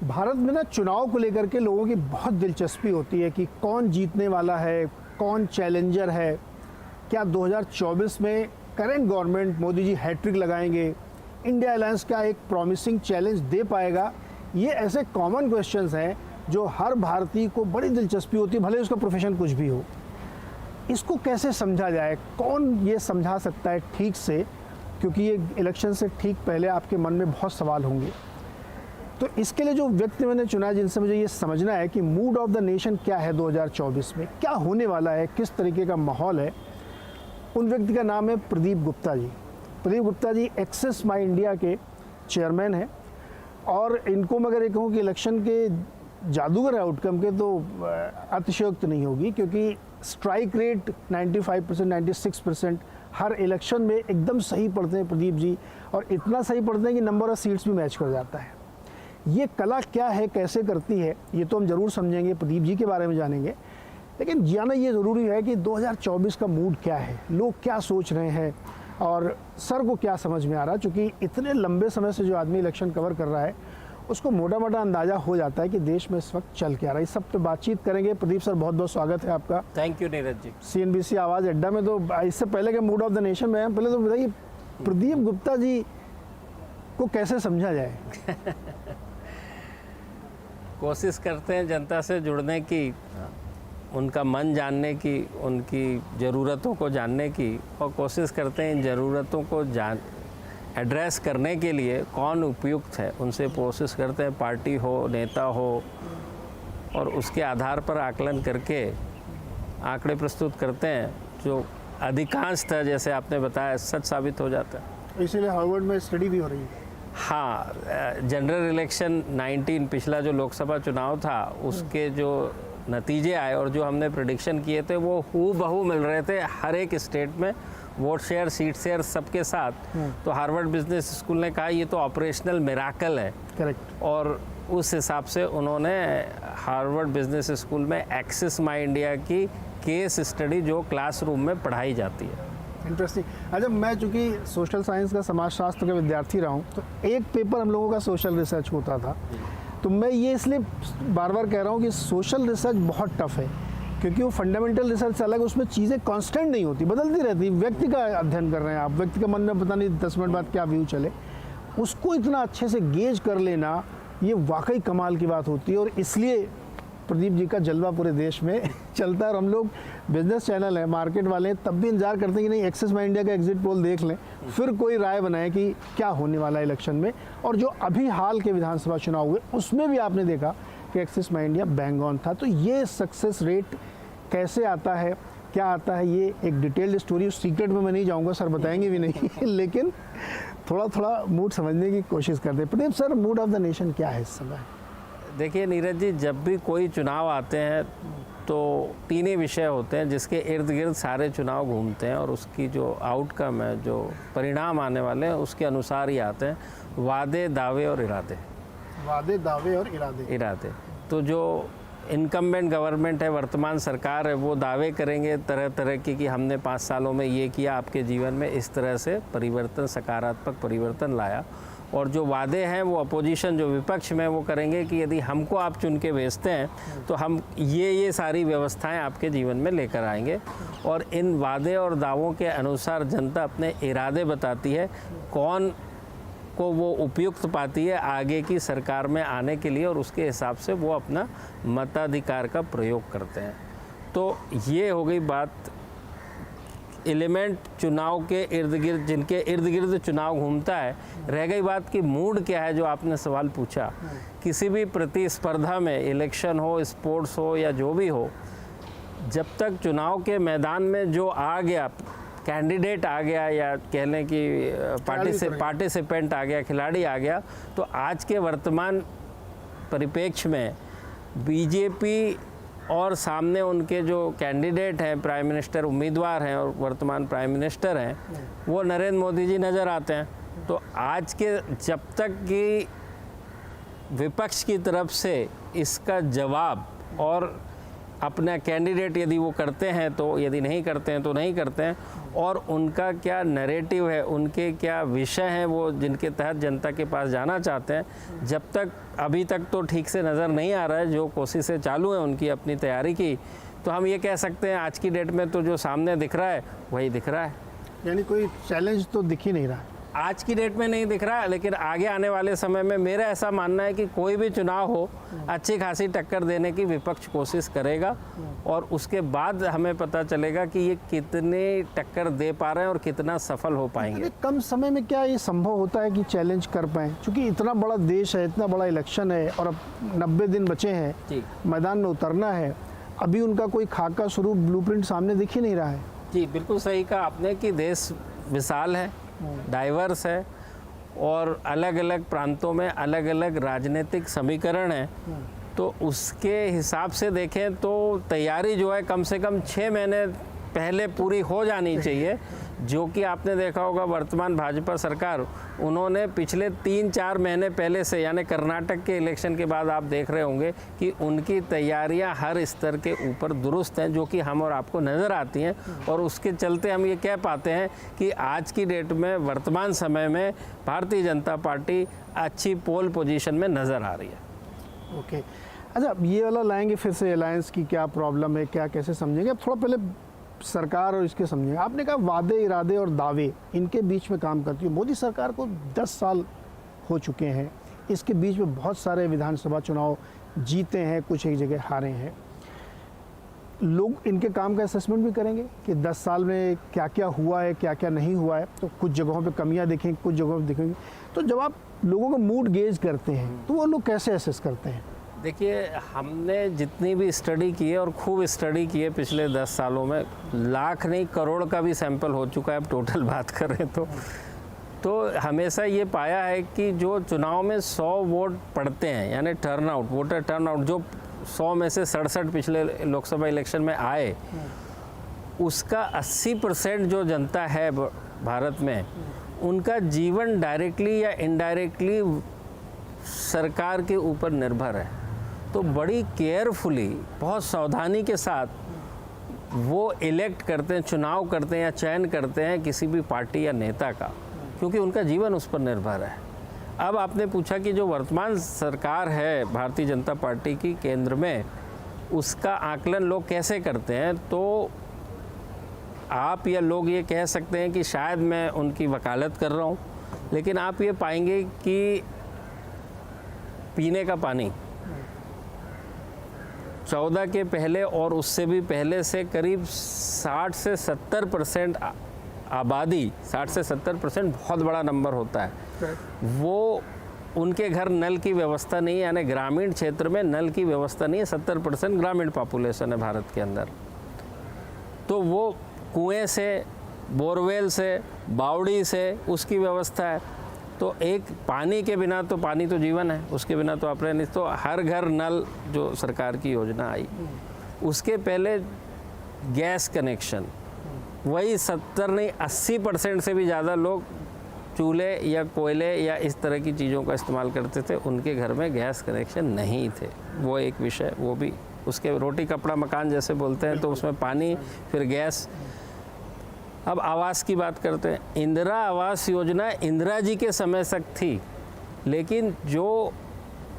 भारत में ना चुनाव को लेकर के लोगों की बहुत दिलचस्पी होती है कि कौन जीतने वाला है, कौन चैलेंजर है, क्या 2024 में current government Modi ji hat trick लगाएंगे, इंडिया अलायंस का एक प्रॉमिसिंग चैलेंज दे पाएगा। ये ऐसे कॉमन क्वेश्चंस हैं जो हर भारतीय को बड़ी दिलचस्पी होती है, भले उसका प्रोफेशन कुछ भी हो। इसको कैसे समझा जाए, कौन ये समझा सकता है ठीक से, क्योंकि ये इलेक्शन से ठीक पहले आपके मन में बहुत सवाल होंगे। तो इसके लिए जो व्यक्ति मैंने चुना है, जिनसे मुझे ये समझना है कि मूड ऑफ द नेशन क्या है 2024 में, क्या होने वाला है, किस तरीके का माहौल है, उन व्यक्ति का नाम है प्रदीप गुप्ता जी। प्रदीप गुप्ता जी एक्सिस माई इंडिया के चेयरमैन हैं और इनको मैं अगर ये कहूँ कि इलेक्शन के जादूगर आउटकम के, तो अतिशयोक्ति नहीं होगी, क्योंकि स्ट्राइक रेट 95%, 96% हर इलेक्शन में एकदम सही पढ़ते हैं प्रदीप जी, और इतना सही पढ़ते हैं कि नंबर ऑफ सीट्स भी मैच कर जाता है। ये कला क्या है, कैसे करती है, ये तो हम ज़रूर समझेंगे, प्रदीप जी के बारे में जानेंगे। लेकिन जाना ये ज़रूरी है कि 2024 का मूड क्या है, लोग क्या सोच रहे हैं और सर को क्या समझ में आ रहा है। चूँकि इतने लंबे समय से जो आदमी इलेक्शन कवर कर रहा है, उसको मोटा मोटा अंदाज़ा हो जाता है कि देश में इस वक्त चल क्या रहा है। इस सब पे बातचीत करेंगे। प्रदीप सर, बहुत बहुत स्वागत है आपका। Thank you Neeraj ji. CNBC Awaaz अड्डा में। तो इससे पहले के मूड ऑफ द नेशन में हैं, पहले तो बताइए प्रदीप गुप्ता जी को कैसे समझा जाए। कोशिश करते हैं जनता से जुड़ने की, उनका मन जानने की, उनकी ज़रूरतों को जानने की, और कोशिश करते हैं इन ज़रूरतों को एड्रेस करने के लिए कौन उपयुक्त है, उनसे कोशिश करते हैं पार्टी हो, नेता हो, और उसके आधार पर आकलन करके आंकड़े प्रस्तुत करते हैं जो अधिकांशतः, जैसे आपने बताया, सच साबित हो जाता है। इसीलिए हार्वर्ड में स्टडी भी हो रही है। हाँ, जनरल इलेक्शन 19 पिछला जो लोकसभा चुनाव था, उसके जो नतीजे आए और जो हमने प्रेडिक्शन किए थे वो हूबहू मिल रहे थे हर एक स्टेट में, वोट शेयर, सीट शेयर सबके साथ। तो हार्वर्ड बिजनेस स्कूल ने कहा ये तो ऑपरेशनल मिराकल है। करेक्ट। और उस हिसाब से उन्होंने हार्वर्ड बिजनेस स्कूल में एक्सिस माई इंडिया की केस स्टडी जो क्लासरूम में पढ़ाई जाती है। इंटरेस्टिंग। अच्छा, मैं चूँकि सोशल साइंस का, समाजशास्त्र का विद्यार्थी रहा हूँ, तो एक पेपर हम लोगों का सोशल रिसर्च होता था। तो मैं ये इसलिए बार बार कह रहा हूँ कि सोशल रिसर्च बहुत टफ है, क्योंकि वो फंडामेंटल रिसर्च से अलग, उसमें चीज़ें कांस्टेंट नहीं होती, बदलती रहती। व्यक्ति का अध्ययन कर रहे हैं आप, व्यक्ति का मन में पता नहीं 10 मिनट बाद क्या व्यू चले, उसको इतना अच्छे से गेज कर लेना, ये वाकई कमाल की बात होती है। और इसलिए प्रदीप जी का जलवा पूरे देश में चलता है। और हम लोग बिजनेस चैनल है, मार्केट वाले हैं, तब भी इंतजार करते हैं कि नहीं एक्सिस माई इंडिया का एग्जिट पोल देख लें, फिर कोई राय बनाए कि क्या होने वाला है इलेक्शन में। और जो अभी हाल के विधानसभा चुनाव हुए, उसमें भी आपने देखा कि axis my India bang on था। तो ये सक्सेस रेट कैसे आता है, क्या आता है, ये एक डिटेल्ड स्टोरी, उस सीक्रेट में मैं नहीं जाऊँगा, सर बताएंगे भी नहीं लेकिन थोड़ा थोड़ा मूड समझने की कोशिश करते हैं। Pradeep sir, mood off the nation क्या है इस समय? देखिए नीरज जी, जब भी कोई चुनाव आते हैं तो 3 ही विषय होते हैं जिसके इर्द गिर्द सारे चुनाव घूमते हैं, और उसकी जो आउटकम है, जो परिणाम आने वाले हैं, उसके अनुसार ही आते हैं। वादे, दावे और इरादे। वादे, दावे और इरादे। तो जो इनकम्बेंट गवर्नमेंट है, वर्तमान सरकार है, वो दावे करेंगे तरह तरह की कि हमने 5 सालों में ये किया, आपके जीवन में इस तरह से परिवर्तन, सकारात्मक परिवर्तन लाया। और जो वादे हैं वो अपोजिशन, जो विपक्ष में, वो करेंगे कि यदि हमको आप चुन के भेजते हैं तो हम ये सारी व्यवस्थाएं आपके जीवन में लेकर आएंगे। और इन वादे और दावों के अनुसार जनता अपने इरादे बताती है, कौन को वो उपयुक्त पाती है आगे की सरकार में आने के लिए, और उसके हिसाब से वो अपना मताधिकार का प्रयोग करते हैं। तो ये हो गई बात एलिमेंट चुनाव के इर्द गिर्द, जिनके इर्द गिर्द चुनाव घूमता है। रह गई बात कि मूड क्या है, जो आपने सवाल पूछा। किसी भी प्रतिस्पर्धा में, इलेक्शन हो, स्पोर्ट्स हो या जो भी हो, जब तक चुनाव के मैदान में जो आ गया, कैंडिडेट आ गया, या कह लें कि पार्टिसिपेंट आ गया, खिलाड़ी आ गया, तो आज के वर्तमान परिप्रेक्ष्य में बीजेपी और सामने उनके जो कैंडिडेट हैं, प्राइम मिनिस्टर उम्मीदवार हैं और वर्तमान प्राइम मिनिस्टर हैं, वो नरेंद्र मोदी जी नज़र आते हैं। तो आज के, जब तक कि विपक्ष की तरफ से इसका जवाब और अपना कैंडिडेट यदि वो करते हैं तो, यदि नहीं करते हैं तो नहीं करते हैं, और उनका क्या नैरेटिव है, उनके क्या विषय हैं वो जिनके तहत जनता के पास जाना चाहते हैं। जब तक अभी तक तो ठीक से नज़र नहीं आ रहा है, जो कोशिशें चालू हैं उनकी अपनी तैयारी की, तो हम ये कह सकते हैं आज की डेट में तो जो सामने दिख रहा है वही दिख रहा है। यानी कोई चैलेंज तो दिख ही नहीं रहा आज की डेट में नहीं दिख रहा है, लेकिन आगे आने वाले समय में मेरा ऐसा मानना है कि कोई भी चुनाव हो, अच्छी खासी टक्कर देने की विपक्ष कोशिश करेगा, और उसके बाद हमें पता चलेगा कि ये कितने टक्कर दे पा रहे हैं और कितना सफल हो पाएंगे। कम समय में क्या ये संभव होता है कि चैलेंज कर पाएँ, क्योंकि इतना बड़ा देश है, इतना बड़ा इलेक्शन है और अब 90 दिन बचे हैं, मैदान में उतरना है, अभी उनका कोई खाका स्वरूप ब्लूप्रिंट सामने दिख ही नहीं रहा है। जी बिल्कुल सही कहा आपने कि देश विशाल है, डाइवर्स है, और अलग अलग प्रांतों में अलग अलग राजनीतिक समीकरण है। तो उसके हिसाब से देखें तो तैयारी जो है कम से कम 6 महीने पहले पूरी हो जानी चाहिए, जो कि आपने देखा होगा वर्तमान भाजपा सरकार, उन्होंने पिछले 3-4 महीने पहले से, यानी कर्नाटक के इलेक्शन के बाद आप देख रहे होंगे कि उनकी तैयारियां हर स्तर के ऊपर दुरुस्त हैं, जो कि हम और आपको नज़र आती हैं, और उसके चलते हम ये कह पाते हैं कि आज की डेट में वर्तमान समय में भारतीय जनता पार्टी अच्छी पोल पोजीशन में नज़र आ रही है। ओके, अच्छा ये वाला लाएंगे फिर से, अलायंस की क्या प्रॉब्लम है, क्या कैसे समझेंगे, अब थोड़ा पहले सरकार और इसके समझेंगे। आपने कहा वादे, इरादे और दावे इनके बीच में काम करती है। मोदी सरकार को 10 साल हो चुके हैं, इसके बीच में बहुत सारे विधानसभा चुनाव जीते हैं, कुछ एक जगह हारे हैं। लोग इनके काम का असेसमेंट भी करेंगे कि 10 साल में क्या क्या हुआ है, क्या क्या नहीं हुआ है। तो कुछ जगहों पे कमियां दिखेंगी, कुछ जगहों पे दिखेंगी। तो जब आप लोगों का मूड गेज करते हैं तो वो लोग कैसे असेस करते हैं? देखिए, हमने जितनी भी स्टडी की है, और खूब स्टडी की है पिछले 10 सालों में, लाख नहीं करोड़ का भी सैंपल हो चुका है अब टोटल बात करें तो हमेशा ये पाया है कि जो चुनाव में 100 वोट पड़ते हैं, यानी टर्नआउट, वोटर टर्नआउट, जो 100 में से 67 पिछले लोकसभा इलेक्शन में आए, उसका 80% जो जनता है भारत में, उनका जीवन डायरेक्टली या इनडायरेक्टली सरकार के ऊपर निर्भर है। तो बड़ी केयरफुली, बहुत सावधानी के साथ वो इलेक्ट करते हैं, चुनाव करते हैं या चयन करते हैं किसी भी पार्टी या नेता का, क्योंकि उनका जीवन उस पर निर्भर है। अब आपने पूछा कि जो वर्तमान सरकार है भारतीय जनता पार्टी की केंद्र में, उसका आकलन लोग कैसे करते हैं, तो आप या लोग ये कह सकते हैं कि शायद मैं उनकी वकालत कर रहा हूँ, लेकिन आप ये पाएंगे कि पीने का पानी 14 के पहले और उससे भी पहले से करीब 60 से 70% आबादी, 60 से 70% बहुत बड़ा नंबर होता है, वो उनके घर नल की व्यवस्था नहीं है, यानी ग्रामीण क्षेत्र में नल की व्यवस्था नहीं है। 70% ग्रामीण पॉपुलेशन है भारत के अंदर। तो वो कुएं से, बोरवेल से, बावड़ी से उसकी व्यवस्था है। तो एक पानी के बिना तो, पानी तो जीवन है, उसके बिना तो आप रह नहीं। तो हर घर नल जो सरकार की योजना आई, उसके पहले गैस कनेक्शन, वही 70 नहीं 80% से भी ज़्यादा लोग चूल्हे या कोयले या इस तरह की चीज़ों का इस्तेमाल करते थे, उनके घर में गैस कनेक्शन नहीं थे। वो एक विषय, वो भी उसके रोटी कपड़ा मकान जैसे बोलते हैं, तो उसमें पानी, फिर गैस। अब आवास की बात करते हैं। इंदिरा आवास योजना इंदिरा जी के समय तक थी, लेकिन जो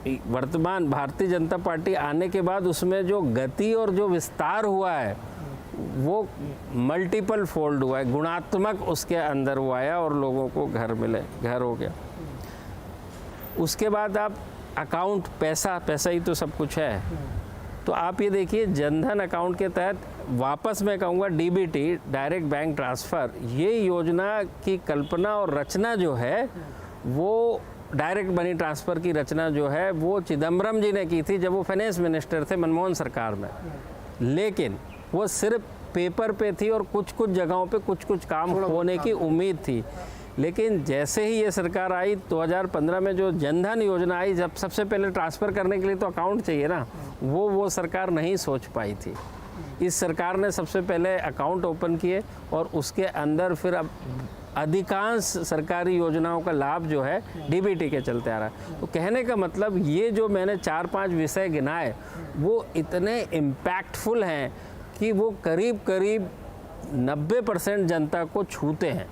वर्तमान भारतीय जनता पार्टी आने के बाद उसमें जो गति और जो विस्तार हुआ है, वो मल्टीपल फोल्ड हुआ है, गुणात्मक उसके अंदर वो आया और लोगों को घर मिले, घर हो गया। उसके बाद आप अकाउंट, पैसा ही तो सब कुछ है। तो आप ये देखिए, जनधन अकाउंट के तहत, वापस मैं कहूँगा डीबीटी, डायरेक्ट बैंक ट्रांसफ़र, ये योजना की कल्पना और रचना जो है, वो डायरेक्ट मनी ट्रांसफ़र की रचना जो है, वो चिदम्बरम जी ने की थी जब वो फाइनेंस मिनिस्टर थे मनमोहन सरकार में। लेकिन वो सिर्फ पेपर पे थी और कुछ जगहों पे कुछ काम होने की उम्मीद थी। लेकिन जैसे ही ये सरकार आई 2015 में, जो जनधन योजना आई, जब सबसे पहले ट्रांसफ़र करने के लिए तो अकाउंट चाहिए ना, वो सरकार नहीं सोच पाई थी। इस सरकार ने सबसे पहले अकाउंट ओपन किए और उसके अंदर फिर अब अधिकांश सरकारी योजनाओं का लाभ जो है डीबीटी के चलते आ रहा है। तो कहने का मतलब ये जो मैंने 4-5 विषय गिनाए वो इतने इम्पैक्टफुल हैं कि वो करीब करीब 90% जनता को छूते हैं,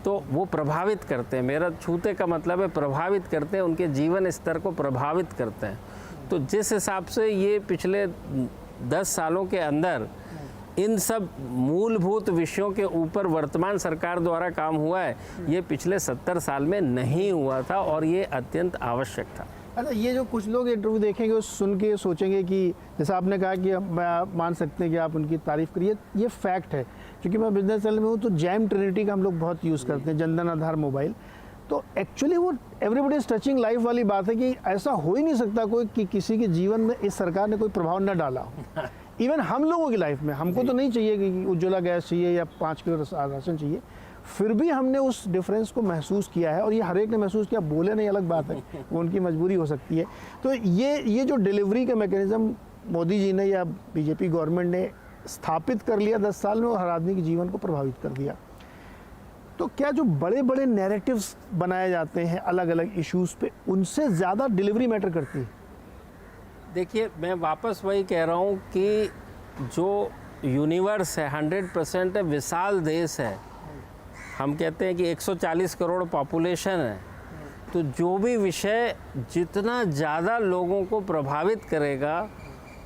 तो वो प्रभावित करते हैं। मेरा छूते का मतलब है प्रभावित करते हैं, उनके जीवन स्तर को प्रभावित करते हैं। तो जिस हिसाब से ये पिछले 10 सालों के अंदर इन सब मूलभूत विषयों के ऊपर वर्तमान सरकार द्वारा काम हुआ है, ये पिछले 70 साल में नहीं हुआ था और ये अत्यंत आवश्यक था। अच्छा, ये जो कुछ लोग इंटरव्यू देखेंगे वो सुन के सोचेंगे कि जैसा आपने कहा कि हम मान सकते हैं कि आप उनकी तारीफ़ करिए, ये फैक्ट है। क्योंकि मैं बिजनेस सेल में हूँ तो जैम ट्रिनिटी का हम लोग बहुत यूज़ करते हैं, जनधन आधार मोबाइल। तो एक्चुअली वो एवरीबडी इज टचिंग लाइफ वाली बात है कि ऐसा हो ही नहीं सकता कोई कि किसी के जीवन में इस सरकार ने कोई प्रभाव न डाला हो। इवन हम लोगों की लाइफ में हमको तो नहीं चाहिए कि उज्ज्वला गैस चाहिए या 5 किलो राशन चाहिए, फिर भी हमने उस डिफरेंस को महसूस किया है। और ये हर एक ने महसूस किया, बोले नहीं अलग बात है, वो उनकी मजबूरी हो सकती है। तो ये जो डिलीवरी का मैकेनिज्म मोदी जी ने या बीजेपी गवर्नमेंट ने स्थापित कर लिया 10 साल में, और हर आदमी के जीवन को प्रभावित कर दिया। तो क्या जो बड़े बड़े नैरेटिव्स बनाए जाते हैं अलग अलग इश्यूज़ पे, उनसे ज़्यादा डिलीवरी मैटर करती है? देखिए, मैं वापस वही कह रहा हूँ कि जो यूनिवर्स है 100% विशाल देश है। हम कहते हैं कि 140 करोड़ पॉपुलेशन है, तो जो भी विषय जितना ज़्यादा लोगों को प्रभावित करेगा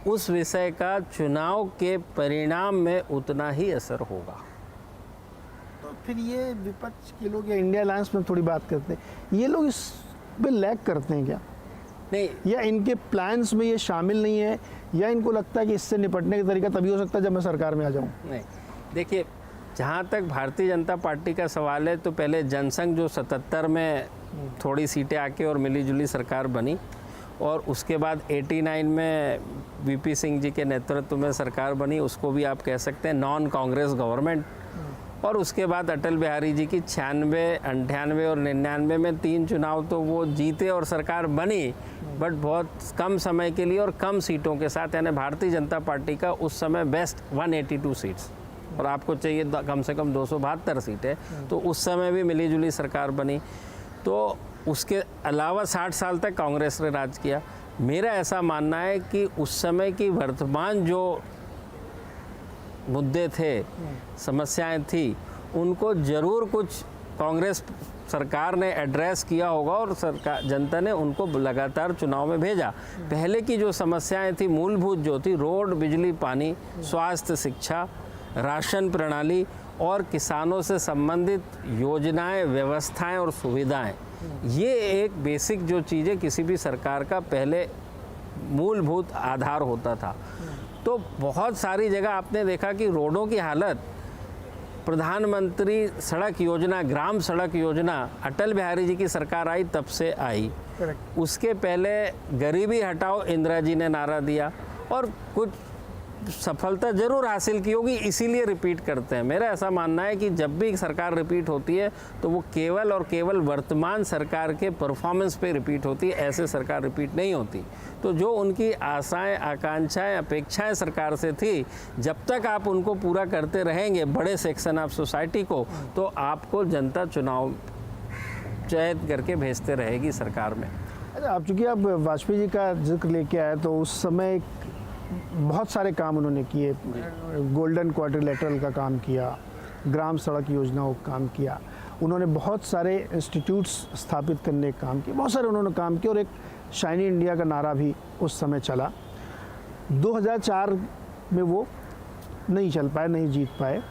उस विषय का चुनाव के परिणाम में उतना ही असर होगा। तो फिर ये विपक्ष के लोग या इंडिया अलायंस में थोड़ी बात करते हैं, ये लोग इस पे लैग करते हैं क्या? नहीं, या इनके प्लान्स में ये शामिल नहीं है, या इनको लगता है कि इससे निपटने का तरीका तभी हो सकता है जब मैं सरकार में आ जाऊँ? नहीं, देखिए, जहाँ तक भारतीय जनता पार्टी का सवाल है तो पहले जनसंघ जो 77 में थोड़ी सीटें आके और मिलीजुली सरकार बनी, और उसके बाद 89 में वीपी सिंह जी के नेतृत्व में सरकार बनी, उसको भी आप कह सकते हैं नॉन कांग्रेस गवर्नमेंट। और उसके बाद अटल बिहारी जी की 96, 98 और 99 में 3 चुनाव तो वो जीते और सरकार बनी, बट बहुत कम समय के लिए और कम सीटों के साथ। यानी भारतीय जनता पार्टी का उस समय बेस्ट 182 सीट्स, और आपको चाहिए कम से कम 272 सीटें, तो उस समय भी मिलीजुली सरकार बनी। तो उसके अलावा 60 साल तक कांग्रेस ने राज किया। मेरा ऐसा मानना है कि उस समय की वर्तमान जो मुद्दे थे, समस्याएं थी, उनको ज़रूर कुछ कांग्रेस सरकार ने एड्रेस किया होगा और सरकार जनता ने उनको लगातार चुनाव में भेजा। पहले की जो समस्याएं थी मूलभूत जो थी, रोड, बिजली, पानी, स्वास्थ्य, शिक्षा, राशन प्रणाली और किसानों से संबंधित योजनाएं, व्यवस्थाएं और सुविधाएं, ये एक बेसिक जो चीज़ें किसी भी सरकार का पहले मूलभूत आधार होता था। तो बहुत सारी जगह आपने देखा कि रोडों की हालत, प्रधानमंत्री सड़क योजना, ग्राम सड़क योजना अटल बिहारी जी की सरकार आई तब से आई। उसके पहले गरीबी हटाओ इंदिरा जी ने नारा दिया, और कुछ सफलता जरूर हासिल की होगी, इसीलिए रिपीट करते हैं। मेरा ऐसा मानना है कि जब भी सरकार रिपीट होती है तो वो केवल और केवल वर्तमान सरकार के परफॉर्मेंस पे रिपीट होती है, ऐसे सरकार रिपीट नहीं होती। तो जो उनकी आशाएं, आकांक्षाएं, अपेक्षाएं सरकार से थी, जब तक आप उनको पूरा करते रहेंगे, बड़े सेक्शन ऑफ सोसाइटी को, तो आपको जनता चुनाव चयन करके भेजते रहेगी सरकार में। अच्छा, आप चूँकि आप वाजपेयी जी का जिक्र लेके आए, तो उस समय बहुत सारे काम उन्होंने किए। गोल्डन क्वाड्रिलेटरल का काम किया, ग्राम सड़क योजनाओं का काम किया, उन्होंने बहुत सारे इंस्टीट्यूट्स स्थापित करने का काम किया, बहुत सारे उन्होंने काम किया, और एक शाइनी इंडिया का नारा भी उस समय चला। 2004 में वो नहीं चल पाए, नहीं जीत पाए।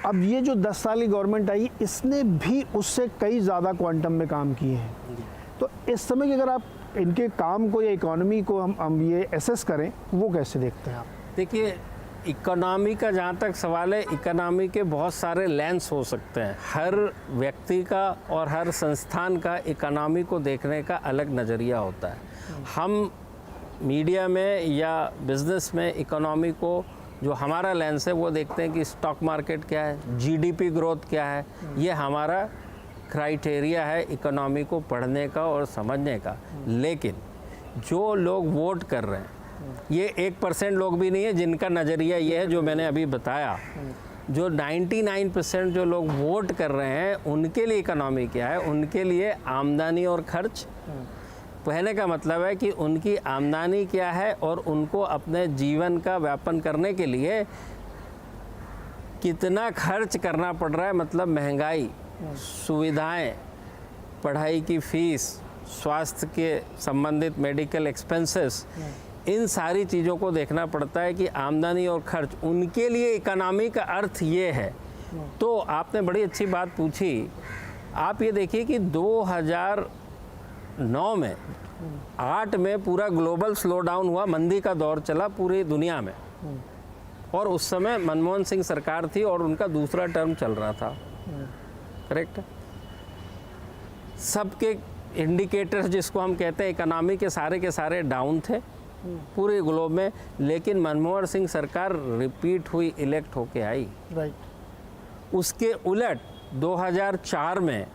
अब ये जो 10 साल की गवर्नमेंट आई, इसने भी उससे कई ज़्यादा क्वांटम में काम किए हैं। तो इस समय की अगर आप इनके काम को या इकोनॉमी को हम ये एसेस करें, वो कैसे देखते हैं आप? देखिए, इकोनॉमी का जहाँ तक सवाल है, इकोनॉमी के बहुत सारे लेंस हो सकते हैं। हर व्यक्ति का और हर संस्थान का इकोनॉमी को देखने का अलग नज़रिया होता है। हम मीडिया में या बिजनेस में इकोनॉमी को, जो हमारा लेंस है, वो देखते हैं कि स्टॉक मार्केट क्या है, जीडीपी ग्रोथ क्या है। ये हमारा क्राइटेरिया है इकोनॉमी को पढ़ने का और समझने का। लेकिन जो लोग वोट कर रहे हैं, ये 1% लोग भी नहीं है जिनका नज़रिया ये है जो मैंने अभी बताया। जो 99% जो लोग वोट कर रहे हैं उनके लिए इकोनॉमी क्या है, उनके लिए आमदनी और खर्च। कहने का मतलब है कि उनकी आमदनी क्या है और उनको अपने जीवन का व्यापन करने के लिए कितना खर्च करना पड़ रहा है, मतलब महंगाई, सुविधाएं, पढ़ाई की फीस, स्वास्थ्य के संबंधित मेडिकल एक्सपेंसेस, इन सारी चीज़ों को देखना पड़ता है कि आमदनी और खर्च, उनके लिए इकोनॉमी का अर्थ ये है। तो आपने बड़ी अच्छी बात पूछी। आप ये देखिए कि 2009 में 8 में पूरा ग्लोबल स्लो डाउन हुआ, मंदी का दौर चला पूरी दुनिया में, और उस समय मनमोहन सिंह सरकार थी और उनका दूसरा टर्म चल रहा था, करेक्ट। सबके इंडिकेटर्स जिसको हम कहते हैं इकोनॉमी के सारे डाउन थे पूरे ग्लोब में, लेकिन मनमोहन सिंह सरकार रिपीट हुई, इलेक्ट होके आई। राइट। उसके उलट 2004 में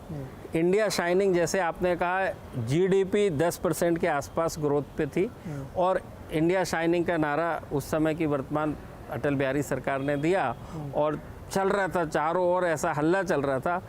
इंडिया शाइनिंग, जैसे आपने कहा, जीडीपी 10% के आसपास ग्रोथ पे थी, और इंडिया शाइनिंग का नारा उस समय की वर्तमान अटल बिहारी सरकार ने दिया और चल रहा था, चारों ओर ऐसा हल्ला चल रहा था,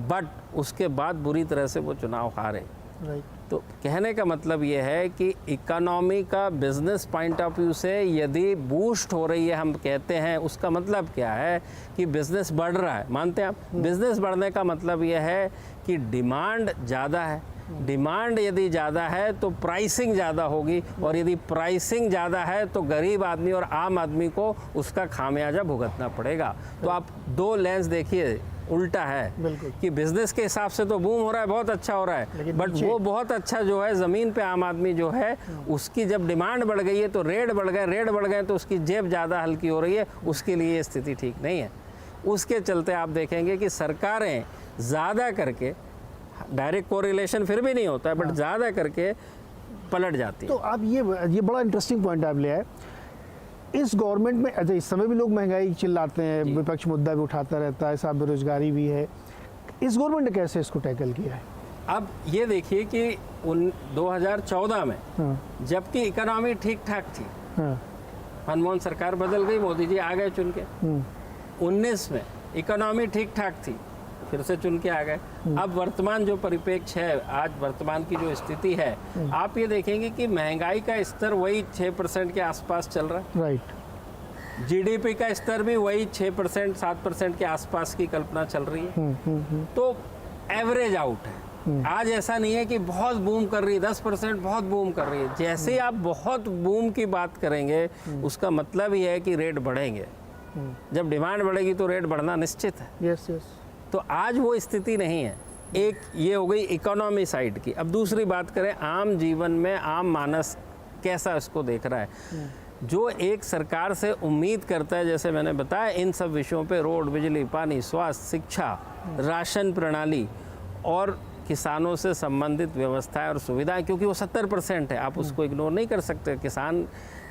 बट उसके बाद बुरी तरह से वो चुनाव हारे। राइट। तो कहने का मतलब ये है कि इकोनॉमी का बिजनेस पॉइंट ऑफ व्यू से यदि बूस्ट हो रही है, हम कहते हैं, उसका मतलब क्या है कि बिजनेस बढ़ रहा है। मानते हैं आप? बिजनेस बढ़ने का मतलब ये है कि डिमांड ज़्यादा है। डिमांड यदि ज़्यादा है तो प्राइसिंग ज़्यादा होगी, और यदि प्राइसिंग ज़्यादा है तो गरीब आदमी और आम आदमी को उसका खामियाजा भुगतना पड़ेगा। तो आप दो लेंस देखिए, उल्टा है कि बिजनेस के हिसाब से तो बूम हो रहा है, बहुत अच्छा हो रहा है, बट वो बहुत अच्छा जो है ज़मीन पे आम आदमी जो है उसकी जब डिमांड बढ़ गई है तो रेट बढ़ गए तो उसकी जेब ज़्यादा हल्की हो रही है, उसके लिए ये स्थिति ठीक नहीं है। उसके चलते आप देखेंगे कि सरकारें ज़्यादा करके, डायरेक्ट कोरिलेशन फिर भी नहीं होता है, बट ज़्यादा करके पलट जाती है। तो आप ये बड़ा इंटरेस्टिंग पॉइंट आप ले आए। इस गवर्नमेंट में, अच्छा, इस समय भी लोग महंगाई चिल्लाते हैं, विपक्ष मुद्दा भी उठाता रहता है, साथ बेरोजगारी भी है। इस गवर्नमेंट ने कैसे इसको टैकल किया है? अब ये देखिए कि 2014 में जबकि इकोनॉमी ठीक ठाक थी, मनमोहन सरकार बदल गई, मोदी जी आ गए चुन के। 19 में इकोनॉमी ठीक ठाक थी, फिर से चुन के आ गए। अब वर्तमान जो परिप्रेक्ष्य है, आज वर्तमान की जो स्थिति है, आप ये देखेंगे कि महंगाई का स्तर वही 6% के आसपास चल रहा है। राइट। जीडीपी का स्तर भी वही 6% 7% के आसपास की कल्पना चल रही है। तो एवरेज आउट है। आज ऐसा नहीं है कि बहुत बूम कर रही है, 10% बहुत बूम कर रही है। जैसे ही आप बहुत बूम की बात करेंगे, उसका मतलब ही है कि रेट बढ़ेंगे। जब डिमांड बढ़ेगी तो रेट बढ़ना निश्चित है। Yes yes. तो आज वो स्थिति नहीं है। एक ये हो गई इकोनॉमी साइड की। अब दूसरी बात करें आम जीवन में, आम मानस कैसा इसको देख रहा है। जो एक सरकार से उम्मीद करता है, जैसे मैंने बताया, इन सब विषयों पे, रोड, बिजली, पानी, स्वास्थ्य, शिक्षा, राशन प्रणाली और किसानों से संबंधित व्यवस्थाएं और सुविधाएं, क्योंकि वो 70% है, आप उसको इग्नोर नहीं कर सकते।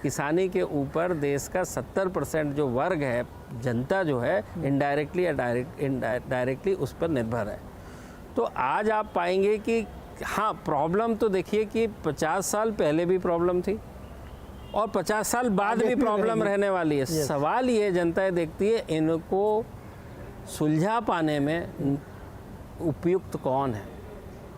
किसानी के ऊपर देश का 70% जो वर्ग है, जनता जो है, इनडायरेक्टली या डायरेक्टली उस पर निर्भर है। तो आज आप पाएंगे कि हाँ, प्रॉब्लम तो देखिए कि 50 साल पहले भी प्रॉब्लम थी और 50 साल बाद भी प्रॉब्लम रहने वाली है। सवाल ये जनता देखती है, इनको सुलझा पाने में उपयुक्त कौन है।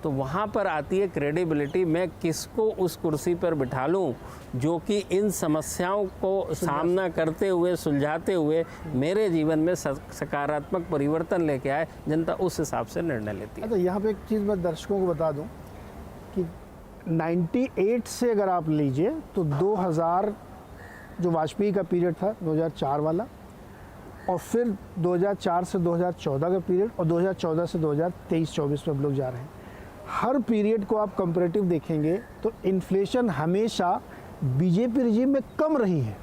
तो वहाँ पर आती है क्रेडिबिलिटी। मैं किसको उस कुर्सी पर बिठा लूँ जो कि इन समस्याओं को सामना करते हुए, सुलझाते हुए मेरे जीवन में सकारात्मक परिवर्तन लेके आए। जनता उस हिसाब से निर्णय लेती है। तो यहाँ पे एक चीज़ मैं दर्शकों को बता दूँ कि 98 से अगर आप लीजिए तो 2000 जो वाजपेयी का पीरियड था, 2004 वाला, और फिर 2004 से 2014 का पीरियड, और 2014 से 2023-24 में हम लोग जा रहे हैं। हर पीरियड को आप कंपैरेटिव देखेंगे तो इन्फ्लेशन हमेशा बीजेपी रिजीम में कम रही है।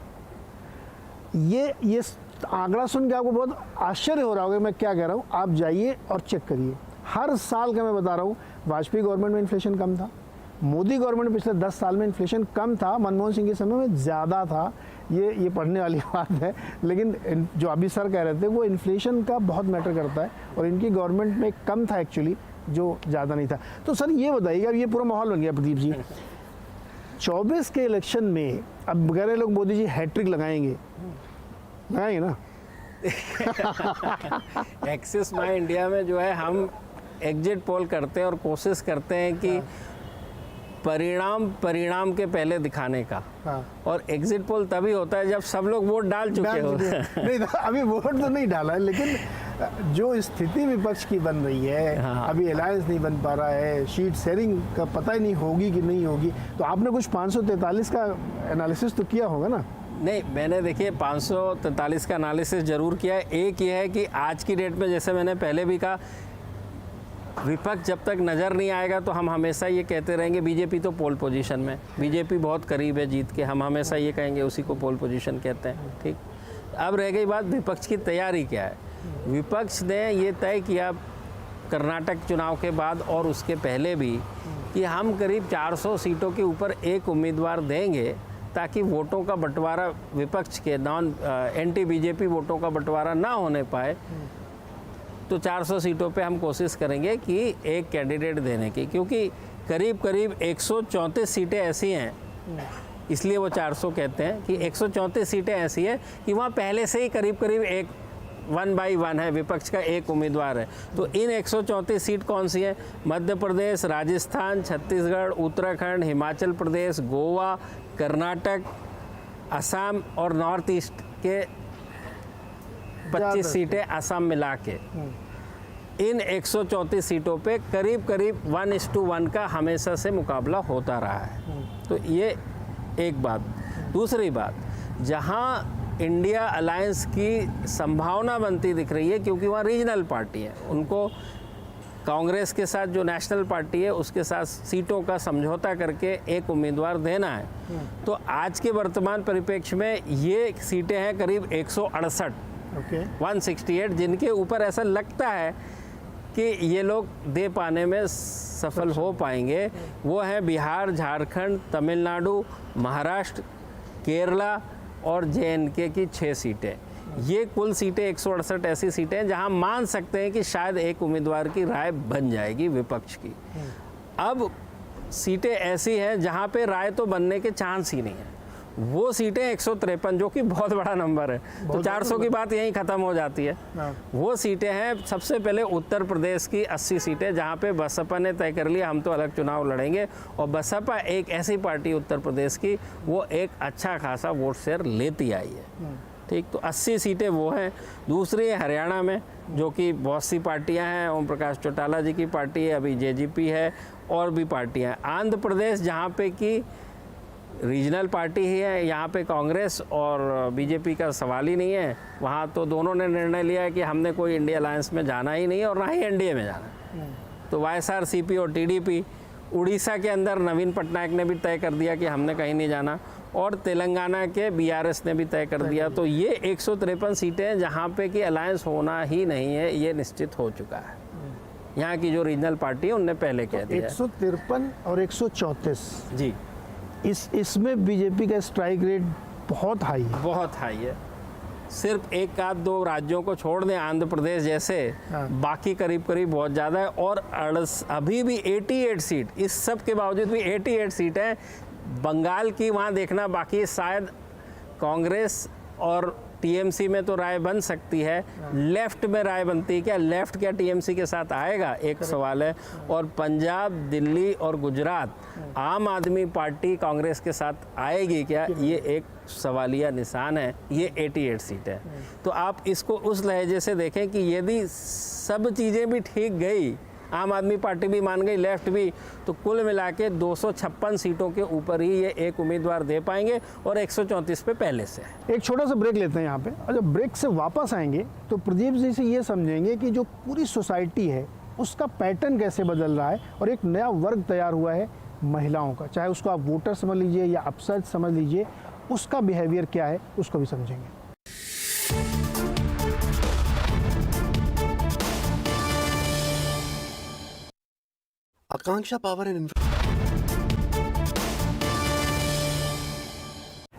ये आंकड़ा सुन के आपको बहुत आश्चर्य हो रहा होगा मैं क्या कह रहा हूँ। आप जाइए और चेक करिए, हर साल का मैं बता रहा हूँ। वाजपेयी गवर्नमेंट में इन्फ्लेशन कम था, मोदी गवर्नमेंट में पिछले 10 साल में इन्फ्लेशन कम था, मनमोहन सिंह के समय में ज़्यादा था। ये पढ़ने वाली बात है, लेकिन जो अभी सर कह रहे थे वो इन्फ्लेशन का बहुत मैटर करता है, और इनकी गवर्नमेंट में कम था एक्चुअली, जो ज़्यादा नहीं था। तो सर ये बताइएगा, ये पूरा माहौल बन गया प्रदीप जी, 24 के इलेक्शन में अब कह रहे लोग मोदी जी हैट्रिक लगाएंगे ना? एक्सिस माई इंडिया में जो है हम एग्जिट पोल करते हैं और कोशिश करते हैं कि परिणाम के पहले दिखाने का। हाँ। और एग्जिट पोल तभी होता है जब सब लोग वोट डाल चुके होते हैं। नहीं अभी वोट तो नहीं डाला है, लेकिन जो स्थिति विपक्ष की बन रही है, हाँ। अभी अलायंस नहीं बन पा रहा है, शीट शेयरिंग का पता ही नहीं होगी कि नहीं होगी, तो आपने कुछ 543 का एनालिसिस तो किया होगा ना? नहीं, मैंने देखिए 543 का एनालिसिस जरूर किया है। एक ये है कि आज की डेट में, जैसे मैंने पहले भी कहा, विपक्ष जब तक नज़र नहीं आएगा तो हम हमेशा ये कहते रहेंगे बीजेपी तो पोल पोजीशन में, बीजेपी बहुत करीब है जीत के, हम हमेशा ये कहेंगे, उसी को पोल पोजीशन कहते हैं। ठीक, अब रह गई बात विपक्ष की तैयारी क्या है। विपक्ष ने ये तय किया कर्नाटक चुनाव के बाद और उसके पहले भी कि हम करीब 400 सीटों के ऊपर एक उम्मीदवार देंगे ताकि वोटों का बंटवारा, विपक्ष के एंटी बीजेपी वोटों का बंटवारा ना होने पाए। तो 400 सीटों पे हम कोशिश करेंगे कि एक कैंडिडेट देने की, क्योंकि करीब करीब 134 सीटें ऐसी हैं, इसलिए वो 400 कहते हैं कि 134 सीटें ऐसी हैं कि वहाँ पहले से ही करीब करीब एक 1 by 1 है, विपक्ष का एक उम्मीदवार है। तो इन 134 सीट कौन सी है? मध्य प्रदेश, राजस्थान, छत्तीसगढ़, उत्तराखंड, हिमाचल प्रदेश, गोवा, कर्नाटक, असम और नॉर्थ ईस्ट के 25 सीटें असम मिला के। इन 134 सीटों पे करीब करीब 1:1 का हमेशा से मुकाबला होता रहा है। तो ये एक बात। दूसरी बात, जहाँ इंडिया अलायंस की संभावना बनती दिख रही है, क्योंकि वहाँ रीजनल पार्टी है, उनको कांग्रेस के साथ जो नेशनल पार्टी है उसके साथ सीटों का समझौता करके एक उम्मीदवार देना है। तो आज के वर्तमान परिप्रेक्ष्य में ये सीटें हैं करीब 168, 168, जिनके ऊपर ऐसा लगता है कि ये लोग दे पाने में सफल हो पाएंगे। वो है बिहार, झारखंड, तमिलनाडु, महाराष्ट्र, केरला और JNK की 6 सीटें। ये कुल सीटें 168 ऐसी सीटें हैं जहां मान सकते हैं कि शायद एक उम्मीदवार की राय बन जाएगी विपक्ष की। अब सीटें ऐसी हैं जहां पे राय तो बनने के चांस ही नहीं है। वो सीटें 153, जो कि बहुत बड़ा नंबर है, तो 400 की बात यहीं ख़त्म हो जाती है। वो सीटें हैं सबसे पहले उत्तर प्रदेश की 80 सीटें, जहाँ पे बसपा ने तय कर लिया हम तो अलग चुनाव लड़ेंगे, और बसपा एक ऐसी पार्टी उत्तर प्रदेश की, वो एक अच्छा खासा वोट शेयर लेती आई है। ठीक, तो 80 सीटें वो हैं। दूसरी है हरियाणा में, जो कि बहुत सी पार्टियां हैं, ओम प्रकाश चौटाला जी की पार्टी है, अभी JGP है, और भी पार्टियां। आंध्र प्रदेश, जहाँ पे कि रीजनल पार्टी ही है, यहाँ पे कांग्रेस और बीजेपी का सवाल ही नहीं है। वहाँ तो दोनों ने निर्णय लिया है कि हमने कोई इंडिया अलायंस में जाना ही नहीं है और ना ही NDA में जाना है। तो YSRCP और TDP। उड़ीसा के अंदर नवीन पटनायक ने भी तय कर दिया कि हमने कहीं नहीं जाना, और तेलंगाना के BRS ने भी तय कर दिया। तो ये 153 सीटें हैं जहाँ पे कि अलायंस होना ही नहीं है, ये निश्चित हो चुका है। यहाँ की जो रीजनल पार्टी है उनने पहले कह दिया। 153 और 134 जी, इसमें बीजेपी का स्ट्राइक रेट बहुत हाई है, बहुत हाई है। सिर्फ एक आध दो राज्यों को छोड़ दें, आंध्र प्रदेश जैसे, बाकी करीब करीब बहुत ज़्यादा है। और अभी भी 88 सीट, इस सब के बावजूद भी 88 सीट है। बंगाल की वहाँ देखना बाकी है, शायद कांग्रेस और TMC में तो राय बन सकती है, लेफ्ट में राय बनती है क्या? लेफ्ट क्या TMC के साथ आएगा, एक सवाल है। और पंजाब, दिल्ली और गुजरात, आम आदमी पार्टी कांग्रेस के साथ आएगी क्या, ये एक सवालिया निशान है। ये 88 सीट है। तो आप इसको उस लहजे से देखें कि यदि सब चीज़ें भी ठीक गई, आम आदमी पार्टी भी मान गई, लेफ्ट भी, तो कुल मिला के 256 सीटों के ऊपर ही ये एक उम्मीदवार दे पाएंगे, और 134 पे पहले से है। एक छोटा सा ब्रेक लेते हैं यहाँ पे, और जब ब्रेक से वापस आएंगे तो प्रदीप जी से ये समझेंगे कि जो पूरी सोसाइटी है उसका पैटर्न कैसे बदल रहा है, और एक नया वर्ग तैयार हुआ है महिलाओं का, चाहे उसको आप वोटर समझ लीजिए या अपसर्ज समझ लीजिए, उसका बिहेवियर क्या है उसको भी समझेंगे। आकांक्षा पावर एंड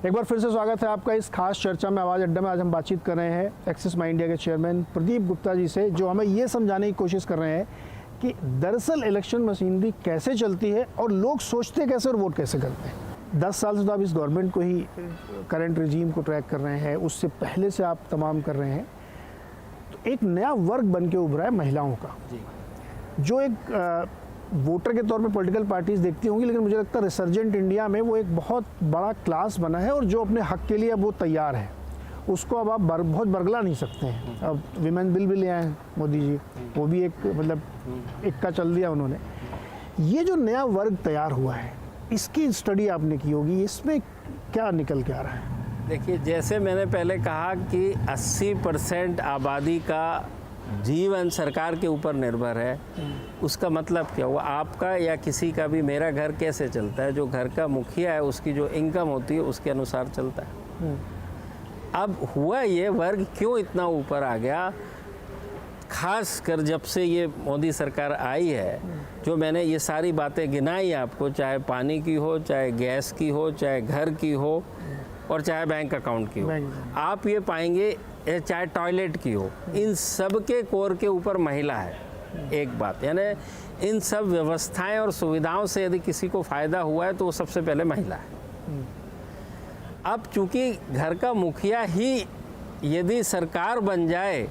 एक बार फिर से स्वागत है आपका इस खास चर्चा में आवाज़ अड्डा में। आज हम बातचीत कर रहे हैं एक्सिस माई इंडिया के चेयरमैन प्रदीप गुप्ता जी से, जो हमें ये समझाने की कोशिश कर रहे हैं कि दरअसल इलेक्शन मशीनरी कैसे चलती है और लोग सोचते कैसे और वोट कैसे करते हैं। 10 साल से तो आप इस गवर्नमेंट को ही, करंट रिजीम को ट्रैक कर रहे हैं, उससे पहले से आप तमाम कर रहे हैं। एक नया वर्ग बन के उभरा है महिलाओं का, जो एक वोटर के तौर पे पॉलिटिकल पार्टीज देखती होंगी, लेकिन मुझे लगता है रिसर्जेंट इंडिया में वो एक बहुत बड़ा क्लास बना है और जो अपने हक के लिए अब वो तैयार है, उसको अब आप बहुत बरगला नहीं सकते हैं। अब विमेन बिल भी ले आए हैं मोदी जी, वो भी एक मतलब इक्का चल दिया उन्होंने। ये जो नया वर्ग तैयार हुआ है, इसकी स्टडी आपने की होगी, इसमें क्या निकल के आ रहा है? देखिए, जैसे मैंने पहले कहा कि 80% आबादी का जीवन सरकार के ऊपर निर्भर है, उसका मतलब क्या हुआ? आपका या किसी का भी, मेरा घर कैसे चलता है? जो घर का मुखिया है उसकी जो इनकम होती है उसके अनुसार चलता है। अब हुआ ये वर्ग क्यों इतना ऊपर आ गया, खास कर जब से ये मोदी सरकार आई है, जो मैंने ये सारी बातें गिनाई आपको, चाहे पानी की हो, चाहे गैस की हो, चाहे घर की हो, और चाहे बैंक अकाउंट की हो, आप ये पाएंगे, चाहे टॉयलेट की हो, इन सब के कोर के ऊपर महिला है। एक बात, यानी इन सब व्यवस्थाएं और सुविधाओं से यदि किसी को फ़ायदा हुआ है तो वो सबसे पहले महिला है। अब चूंकि घर का मुखिया ही यदि सरकार बन जाए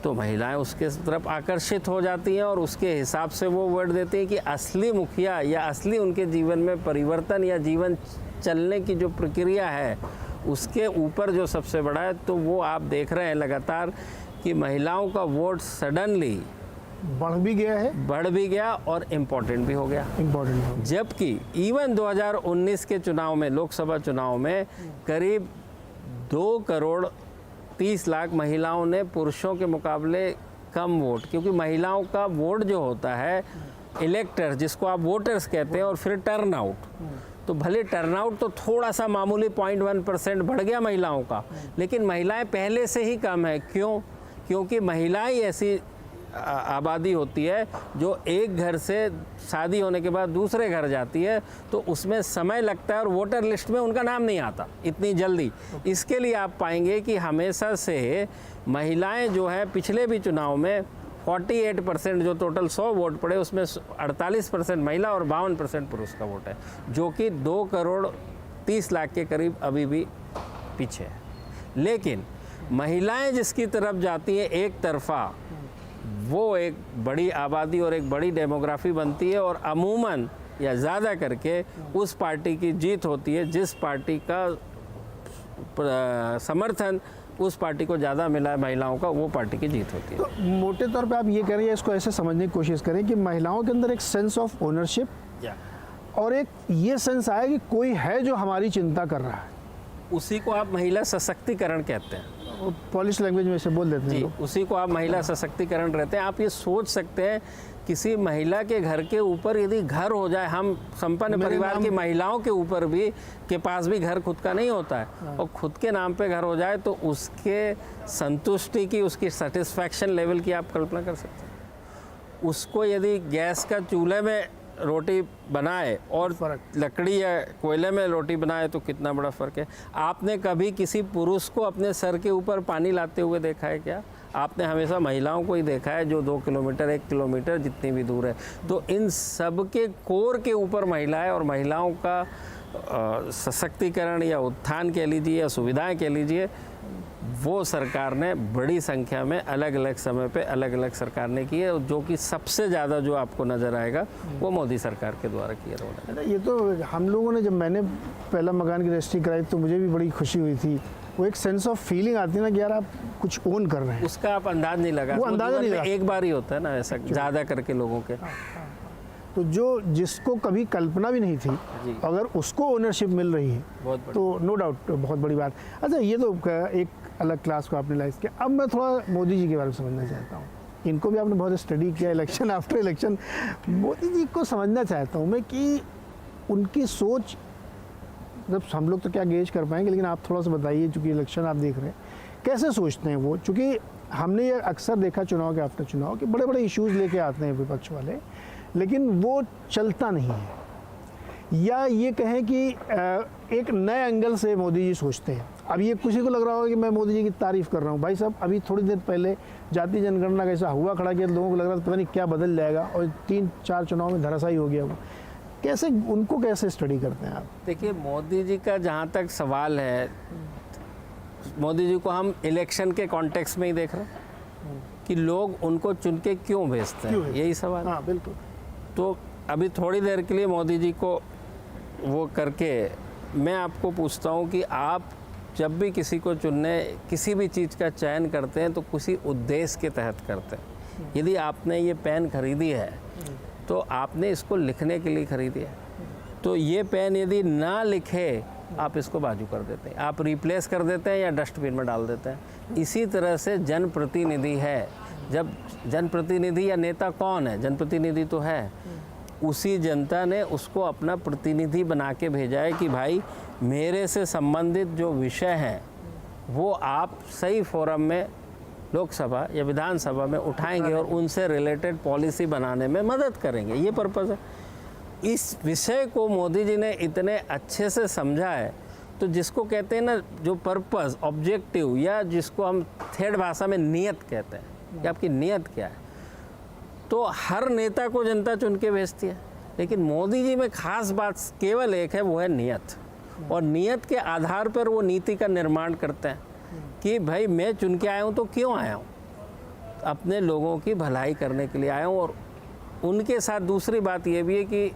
तो महिलाएं उसके तरफ आकर्षित हो जाती हैं और उसके हिसाब से वो वोट देती हैं कि असली मुखिया या असली उनके जीवन में परिवर्तन या जीवन चलने की जो प्रक्रिया है उसके ऊपर जो सबसे बड़ा है। तो वो आप देख रहे हैं लगातार कि महिलाओं का वोट सडनली बढ़ भी गया और इम्पोर्टेंट भी हो गया। जबकि इवन 2019 के चुनाव में, लोकसभा चुनाव में, करीब 2 करोड़ 30 लाख महिलाओं ने पुरुषों के मुकाबले कम वोट, क्योंकि महिलाओं का वोट जो होता है, इलेक्टर्स जिसको आप वोटर्स कहते हैं, और फिर टर्नआउट, तो भले टर्नआउट तो थोड़ा सा मामूली 0.1% बढ़ गया महिलाओं का, लेकिन महिलाएं पहले से ही कम है। क्यों? क्योंकि महिलाएं ऐसी आबादी होती है जो एक घर से शादी होने के बाद दूसरे घर जाती है, तो उसमें समय लगता है और वोटर लिस्ट में उनका नाम नहीं आता इतनी जल्दी। इसके लिए आप पाएंगे कि हमेशा से महिलाएं जो है, पिछले भी चुनाव में 48% जो टोटल 100 वोट पड़े उसमें 48% महिला और 52% पुरुष का वोट है, जो कि 2 करोड़ 30 लाख के करीब अभी भी पीछे है। लेकिन महिलाएं जिसकी तरफ जाती हैं एक तरफा, वो एक बड़ी आबादी और एक बड़ी डेमोग्राफी बनती है और अमूमन या ज़्यादा करके उस पार्टी की जीत होती है जिस पार्टी का समर्थन उस पार्टी को ज़्यादा मिला है महिलाओं का, वो पार्टी की जीत होती है। तो मोटे तौर पे आप ये कह रहे हैं, इसको ऐसे समझने की कोशिश करें कि महिलाओं के अंदर एक सेंस ऑफ ओनरशिप और एक ये सेंस आया कि कोई है जो हमारी चिंता कर रहा है, उसी को आप महिला सशक्तिकरण कहते हैं। पॉलिश लैंग्वेज में से बोल देते हैं, उसी को आप महिला सशक्तिकरण रहते हैं। आप ये सोच सकते हैं, किसी महिला के घर के ऊपर यदि घर हो जाए, हम संपन्न परिवार की महिलाओं के ऊपर भी के पास भी घर खुद का नहीं होता है, और खुद के नाम पे घर हो जाए तो उसके संतुष्टि की, उसकी सेटिस्फैक्शन लेवल की आप कल्पना कर सकते हैं। उसको यदि गैस का चूल्हे में रोटी बनाए और लकड़ी या कोयले में रोटी बनाए तो कितना बड़ा फ़र्क है। आपने कभी किसी पुरुष को अपने सर के ऊपर पानी लाते हुए देखा है क्या? आपने हमेशा महिलाओं को ही देखा है, जो 2 किलोमीटर 1 किलोमीटर जितनी भी दूर है। तो इन सब के कोर के ऊपर महिला है, और महिलाओं का सशक्तिकरण या उत्थान कह लीजिए या सुविधाएं कह लीजिए, वो सरकार ने बड़ी संख्या में अलग अलग समय पे अलग अलग सरकार ने की है, जो कि सबसे ज़्यादा जो आपको नज़र आएगा वो मोदी सरकार के द्वारा किया रहा है। ये तो हम लोगों ने, जब मैंने पहला मकान की रजिस्ट्री कराई तो मुझे भी बड़ी खुशी हुई थी। वो एक सेंस ऑफ फीलिंग आती है ना कि यार आप कुछ ओन कर रहे हैं, उसका आप अंदाज नहीं लगा, वो अंदाजा नहीं लगा। एक बार ही होता है ना ऐसा, ज़्यादा करके लोगों के। तो जो जिसको कभी कल्पना भी नहीं थी, अगर उसको ओनरशिप मिल रही है तो नो डाउट बहुत बड़ी बात। अच्छा, ये तो एक अलग क्लास को आपने लाइज किया। अब मैं थोड़ा मोदी जी के बारे में समझना चाहता हूँ। इनको भी आपने बहुत स्टडी किया, election after election. Modi ji को समझना चाहता हूँ मैं कि उनकी सोच, मतलब हम लोग तो क्या गेज कर पाएंगे, लेकिन आप थोड़ा सा बताइए, चूँकि इलेक्शन आप देख रहे हैं, कैसे सोचते हैं वो? चूँकि हमने ये अक्सर देखा चुनाव के आफ्टर चुनाव कि बड़े बड़े इश्यूज़ लेके आते हैं विपक्ष वाले, लेकिन वो चलता नहीं है। या ये कहें कि एक नए एंगल से मोदी जी सोचते हैं। अब ये किसी को लग रहा होगा कि मैं मोदी जी की तारीफ़ कर रहा हूँ। भाई साहब, अभी थोड़ी देर पहले जातीय जनगणना कैसा हुआ खड़ा किया, लोगों को लग रहा था पता नहीं क्या बदल जाएगा, और 3-4 चुनाव में धराशायी हो गया वो। कैसे उनको कैसे स्टडी करते हैं आप? देखिए, मोदी जी का जहाँ तक सवाल है, मोदी जी को हम इलेक्शन के कॉन्टेक्स्ट में ही देख रहे हैं कि लोग उनको चुन के क्यों भेजते हैं, यही सवाल। हाँ बिल्कुल। तो अभी थोड़ी देर के लिए मोदी जी को वो करके मैं आपको पूछता हूँ कि आप जब भी किसी को चुनने, किसी भी चीज़ का चयन करते हैं तो किसी उद्देश्य के तहत करते हैं। यदि आपने ये पेन खरीदी है तो आपने इसको लिखने के लिए खरीदी है, तो ये पेन यदि ना लिखे आप इसको बाजू कर देते हैं, आप रिप्लेस कर देते हैं या डस्टबिन में डाल देते हैं। इसी तरह से जनप्रतिनिधि है, जब जनप्रतिनिधि या नेता कौन है, जनप्रतिनिधि तो है, उसी जनता ने उसको अपना प्रतिनिधि बना के भेजा है कि भाई मेरे से संबंधित जो विषय हैं वो आप सही फोरम में, लोकसभा या विधानसभा में उठाएंगे और उनसे रिलेटेड पॉलिसी बनाने में मदद करेंगे। ये पर्पज़ है। इस विषय को मोदी जी ने इतने अच्छे से समझा है, तो जिसको कहते हैं ना जो पर्पज़, ऑब्जेक्टिव, या जिसको हम थर्ड भाषा में नियत कहते हैं कि आपकी नियत क्या है, तो हर नेता को जनता चुन के भेजती है। लेकिन मोदी जी में खास बात केवल एक है, वो है नियत। और नियत के आधार पर वो नीति का निर्माण करते हैं कि भाई मैं चुन के आया हूँ तो क्यों आया हूँ, अपने लोगों की भलाई करने के लिए आया हूँ। और उनके साथ दूसरी बात ये भी है कि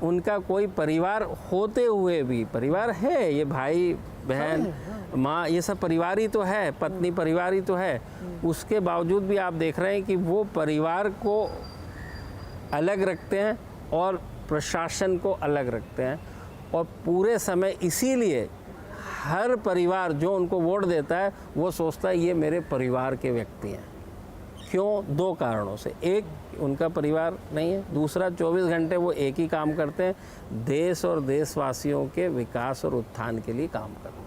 उनका कोई परिवार होते हुए भी, परिवार है, ये भाई बहन माँ ये सब परिवार ही तो है, पत्नी परिवार ही तो है, उसके बावजूद भी आप देख रहे हैं कि वो परिवार को अलग रखते हैं और प्रशासन को अलग रखते हैं। और पूरे समय इसीलिए हर परिवार जो उनको वोट देता है वो सोचता है ये मेरे परिवार के व्यक्ति हैं। क्यों? दो कारणों से, एक उनका परिवार नहीं है, दूसरा 24 घंटे वो एक ही काम करते हैं, देश और देशवासियों के विकास और उत्थान के लिए काम करना।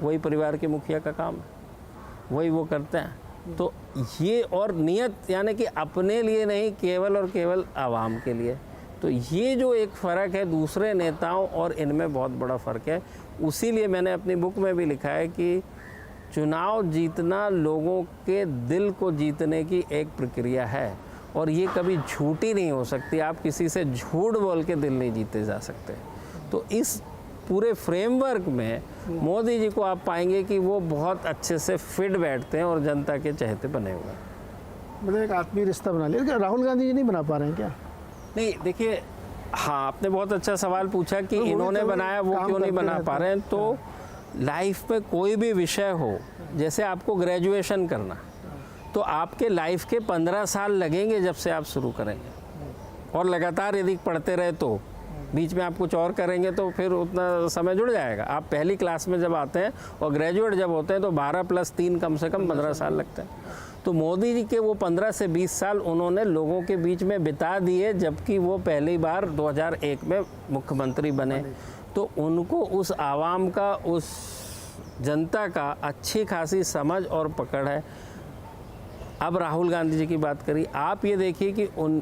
वही परिवार के मुखिया का काम है, वही वो करते हैं। तो ये, और नियत यानी कि अपने लिए नहीं, केवल और केवल आवाम के लिए। तो ये जो एक फ़र्क है दूसरे नेताओं और इनमें बहुत बड़ा फ़र्क है। उसीलिए मैंने अपनी बुक में भी लिखा है कि चुनाव जीतना लोगों के दिल को जीतने की एक प्रक्रिया है और ये कभी झूठी नहीं हो सकती। आप किसी से झूठ बोल के दिल नहीं जीते जा सकते। तो इस पूरे फ्रेमवर्क में मोदी जी को आप पाएंगे कि वो बहुत अच्छे से फिट बैठते हैं और जनता के चहेते बने हुए हैं। मतलब एक आत्मीय रिश्ता बना लिया। लेकिन राहुल गांधी जी नहीं बना पा रहे हैं क्या? नहीं, देखिए, हाँ, आपने बहुत अच्छा सवाल पूछा कि इन्होंने बनाया, वो क्यों नहीं बना पा रहे हैं। तो लाइफ में कोई भी विषय हो, जैसे आपको ग्रेजुएशन करना, तो आपके लाइफ के 15 साल लगेंगे जब से आप शुरू करेंगे, और लगातार यदि पढ़ते रहे तो बीच में आप कुछ और करेंगे तो फिर उतना समय जुड़ जाएगा। आप पहली क्लास में जब आते हैं और ग्रेजुएट जब होते हैं तो 12 + 3 कम से कम 15 साल लगते हैं। तो मोदी जी के वो 15 से 20 साल उन्होंने लोगों के बीच में बिता दिए, जबकि वो पहली बार 2001 में मुख्यमंत्री बने। तो उनको उस आवाम का, उस जनता का अच्छी खासी समझ और पकड़ है। अब राहुल गांधी जी की बात करी, आप ये देखिए कि उन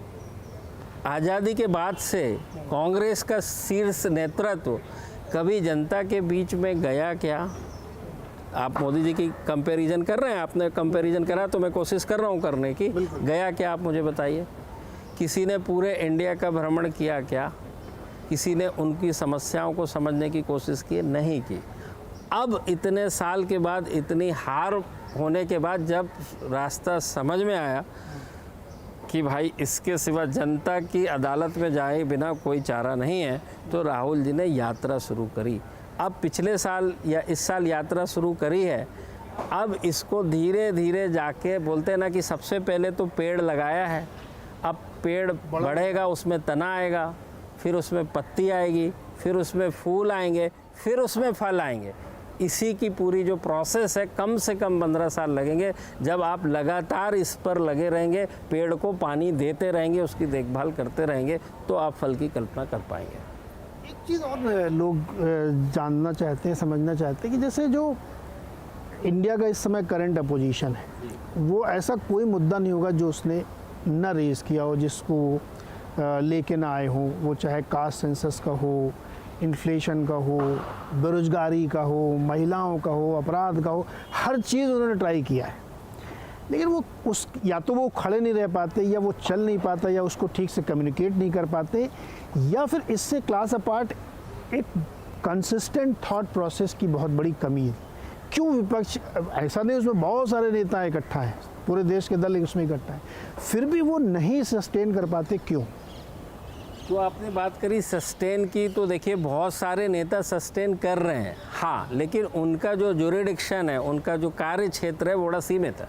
आज़ादी के बाद से कांग्रेस का शीर्ष नेतृत्व कभी जनता के बीच में गया क्या? आप मोदी जी की कंपैरिजन कर रहे हैं, आपने कंपैरिजन करा तो मैं कोशिश कर रहा हूँ करने की। गया क्या, आप मुझे बताइए। किसी ने पूरे इंडिया का भ्रमण किया क्या? किसी ने उनकी समस्याओं को समझने की कोशिश की? नहीं की। अब इतने साल के बाद, इतनी हार होने के बाद, जब रास्ता समझ में आया कि भाई इसके सिवा जनता की अदालत में जाए बिना कोई चारा नहीं है, तो राहुल जी ने यात्रा शुरू करी। अब पिछले साल या इस साल यात्रा शुरू करी है। अब इसको धीरे धीरे जाके, बोलते हैं ना कि सबसे पहले तो पेड़ लगाया है, अब पेड़ बढ़ेगा, उसमें तना आएगा, फिर उसमें पत्ती आएगी, फिर उसमें फूल आएंगे, फिर उसमें फल आएंगे। इसी की पूरी जो प्रोसेस है, कम से कम 15 साल लगेंगे। जब आप लगातार इस पर लगे रहेंगे, पेड़ को पानी देते रहेंगे, उसकी देखभाल करते रहेंगे, तो आप फल की कल्पना कर पाएंगे। एक चीज़ और लोग जानना चाहते हैं, समझना चाहते हैं कि जैसे जो इंडिया का इस समय करंट अपोजिशन है, वो ऐसा कोई मुद्दा नहीं होगा जो उसने न रेज किया हो, जिसको लेके ना आए हों। वो चाहे कास्ट सेंसस का हो, इन्फ्लेशन का हो, बेरोजगारी का हो, महिलाओं का हो, अपराध का हो, हर चीज़ उन्होंने ट्राई किया है। लेकिन वो उस, या तो वो खड़े नहीं रह पाते, या वो चल नहीं पाता, या उसको ठीक से कम्युनिकेट नहीं कर पाते, या फिर इससे क्लास अपार्ट एक कंसिस्टेंट थॉट प्रोसेस की बहुत बड़ी कमी है। क्यों विपक्ष, ऐसा नहीं उसमें बहुत सारे नेता इकट्ठा हैं, पूरे देश के दल उसमें इकट्ठा है, फिर भी वो नहीं सस्टेन कर पाते, क्यों? तो आपने बात करी सस्टेन की, तो देखिए बहुत सारे नेता सस्टेन कर रहे हैं, हाँ, लेकिन उनका जो ज्यूरिडिक्शन है, उनका जो कार्य क्षेत्र है वो बड़ा सीमित है।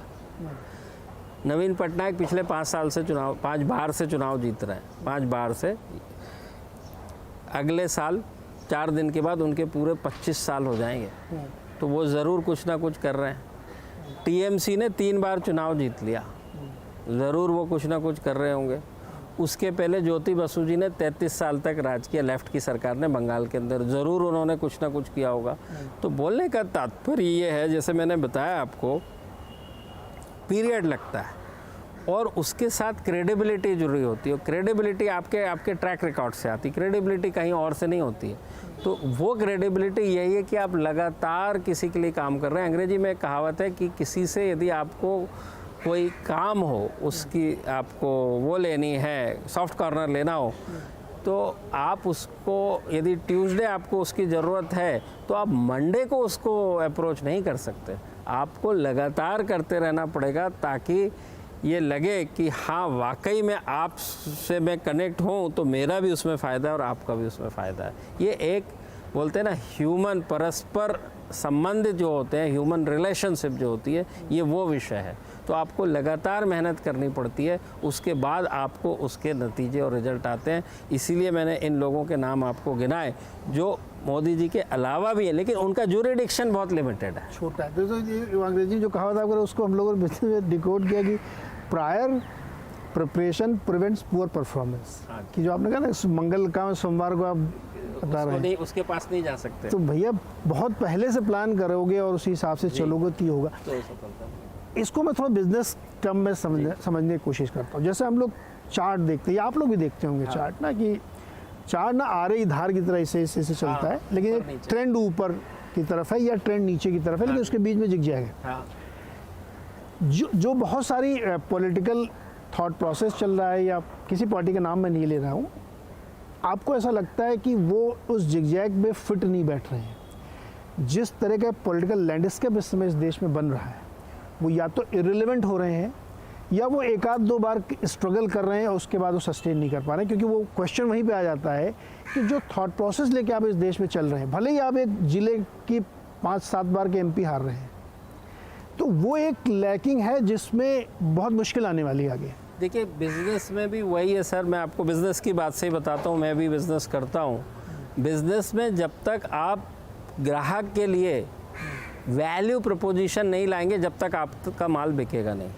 नवीन पटनायक पिछले 5 साल से 5 बार से चुनाव जीत रहे हैं, 5 बार से। अगले साल 4 दिन के बाद उनके पूरे 25 साल हो जाएंगे, तो वो ज़रूर कुछ ना कुछ कर रहे हैं। टीएमसी ने 3 बार चुनाव जीत लिया, ज़रूर वो कुछ ना कुछ कर रहे होंगे। उसके पहले ज्योति बसु जी ने 33 साल तक राज किया, लेफ्ट की सरकार ने बंगाल के अंदर, ज़रूर उन्होंने कुछ ना कुछ किया होगा। तो बोलने का तात्पर्य ये है, जैसे मैंने बताया आपको, पीरियड लगता है और उसके साथ क्रेडिबिलिटी जरूरी होती है। क्रेडिबिलिटी आपके ट्रैक रिकॉर्ड से आती है, क्रेडिबिलिटी कहीं और से नहीं होती है। तो वो क्रेडिबिलिटी यही है कि आप लगातार किसी के लिए काम कर रहे हैं। अंग्रेजी में एक कहावत है कि किसी से यदि आपको कोई काम हो, उसकी आपको वो लेनी है, सॉफ्ट कॉर्नर लेना हो, तो आप उसको, यदि ट्यूसडे आपको उसकी ज़रूरत है तो आप मंडे को उसको अप्रोच नहीं कर सकते। आपको लगातार करते रहना पड़ेगा ताकि ये लगे कि हाँ वाकई में आपसे मैं कनेक्ट हूँ तो मेरा भी उसमें फ़ायदा है और आपका भी उसमें फ़ायदा है। ये एक बोलते हैं ना ह्यूमन परस्पर संबंध जो होते हैं, ह्यूमन रिलेशनशिप जो होती है, ये वो विषय है। तो आपको लगातार मेहनत करनी पड़ती है, उसके बाद आपको उसके नतीजे और रिजल्ट आते हैं। इसीलिए मैंने इन लोगों के नाम आपको गिनाए जो मोदी जी के अलावा भी है, लेकिन उनका ज्यूरिडिक्शन बहुत लिमिटेड है, छोटा है। तो ये अंग्रेजी जो कहावत आप उसको हम लोगों ने डिकोड किया कि prior preparation prevents poor performance, कि जो आपने कहा ना मंगल का सोमवार को आप बता रहे हैं, उसके पास नहीं जा सकते। तो भैया बहुत पहले से प्लान करोगे और उसी हिसाब से चलोगे तो ये होगा। तो इसको मैं थोड़ा बिजनेस टर्म में समझने की कोशिश करता हूँ। जैसे हम लोग चार्ट देखते हैं, या आप लोग भी देखते होंगे चार्ट ना, कि चार्ट ना आ रही धार की तरह ऐसे चलता है, लेकिन एक ट्रेंड ऊपर की तरफ है या ट्रेंड नीचे की तरफ है, लेकिन उसके बीच में जिग-जैग है। जो बहुत सारी पॉलिटिकल थॉट प्रोसेस चल रहा है, या किसी पार्टी का नाम मैं नहीं ले रहा हूँ, आपको ऐसा लगता है कि वो उस जिग-जैग में फिट नहीं बैठ रहे हैं? जिस तरह का पॉलिटिकल लैंडस्केप इस समय इस देश में बन रहा है, वो या तो इररिलेवेंट हो रहे हैं या वो एक आध दो बार स्ट्रगल कर रहे हैं और उसके बाद वो सस्टेन नहीं कर पा रहे हैं। क्योंकि वो क्वेश्चन वहीं पे आ जाता है कि जो थॉट प्रोसेस लेके आप इस देश में चल रहे हैं, भले ही आप एक जिले की 5-7 बार के एमपी हार रहे हैं, तो वो एक लैकिंग है जिसमें बहुत मुश्किल आने वाली है आगे। देखिए बिज़नेस में भी वही है सर, मैं आपको बिज़नेस की बात से ही बताता हूँ, मैं भी बिज़नेस करता हूँ। बिज़नेस में जब तक आप ग्राहक के लिए वैल्यू प्रपोजिशन नहीं लाएंगे, जब तक आपका माल बिकेगा नहीं।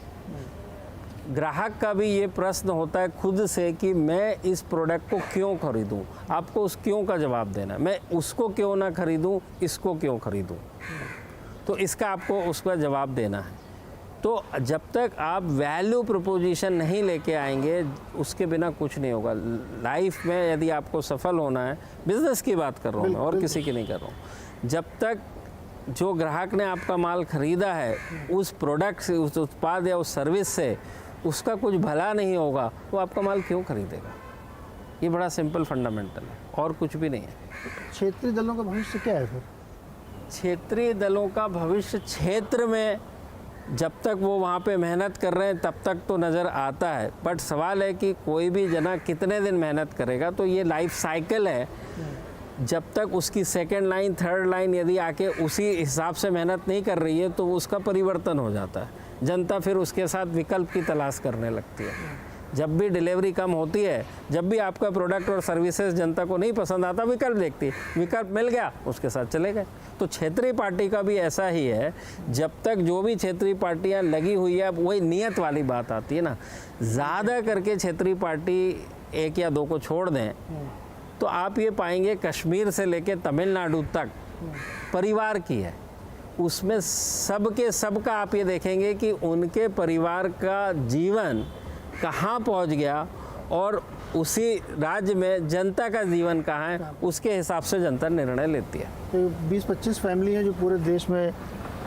ग्राहक का भी ये प्रश्न होता है खुद से कि मैं इस प्रोडक्ट को क्यों खरीदूं। आपको उस क्यों का जवाब देना है, मैं उसको क्यों ना खरीदूं, इसको क्यों खरीदूं, तो इसका आपको उसका जवाब देना है। तो जब तक आप वैल्यू प्रपोजिशन नहीं लेके आएंगे, उसके बिना कुछ नहीं होगा लाइफ में। यदि आपको सफल होना है, बिजनेस की बात कर रहा हूँ मैं, और किसी की नहीं कर रहा हूँ, जब तक जो ग्राहक ने आपका माल खरीदा है उस प्रोडक्ट से, उस उत्पाद या उस सर्विस से उसका कुछ भला नहीं होगा, तो आपका माल क्यों खरीदेगा। ये बड़ा सिंपल फंडामेंटल है, और कुछ भी नहीं है। क्षेत्रीय दलों का भविष्य क्या है फिर? क्षेत्रीय दलों का भविष्य क्षेत्र में जब तक वो वहाँ पे मेहनत कर रहे हैं तब तक तो नज़र आता है, बट सवाल है कि कोई भी जना कितने दिन मेहनत करेगा। तो ये लाइफ साइकिल है, जब तक उसकी सेकंड लाइन थर्ड लाइन यदि आके उसी हिसाब से मेहनत नहीं कर रही है तो उसका परिवर्तन हो जाता है। जनता फिर उसके साथ विकल्प की तलाश करने लगती है। जब भी डिलीवरी कम होती है, जब भी आपका प्रोडक्ट और सर्विसेज जनता को नहीं पसंद आता, विकल्प देखती है, विकल्प मिल गया उसके साथ चले गए। तो क्षेत्रीय पार्टी का भी ऐसा ही है, जब तक जो भी क्षेत्रीय पार्टियां लगी हुई है, वही नियत वाली बात आती है ना। ज़्यादा करके क्षेत्रीय पार्टी 1 या 2 को छोड़ दें तो आप ये पाएंगे कश्मीर से लेके तमिलनाडु तक परिवार की है। उसमें सबका आप ये देखेंगे कि उनके परिवार का जीवन कहाँ पहुँच गया और उसी राज्य में जनता का जीवन कहाँ है, उसके हिसाब से जनता निर्णय लेती है। तो 20-25 फैमिली हैं जो पूरे देश में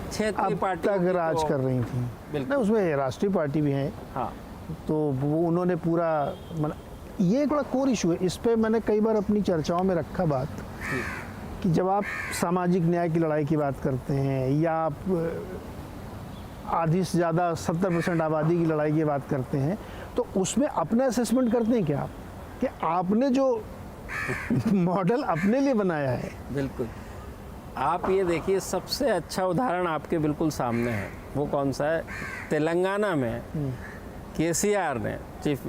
क्षेत्रीय पार्टी तक राज कर रही थी। बिल्कुल, नहीं, उसमें राष्ट्रीय पार्टी भी है। हाँ, तो वो उन्होंने पूरा ये एक बड़ा कोर इशू है। इस पे मैंने कई बार अपनी चर्चाओं में रखा बात कि जब आप सामाजिक न्याय की लड़ाई की बात करते हैं या आप आधी से ज़्यादा 70% आबादी की लड़ाई की बात करते हैं, तो उसमें अपना असेसमेंट करते हैं क्या आप कि आपने जो मॉडल अपने लिए बनाया है? बिल्कुल। आप ये देखिए, सबसे अच्छा उदाहरण आपके बिल्कुल सामने है। वो कौन सा है? तेलंगाना में केसीआर ने, चीफ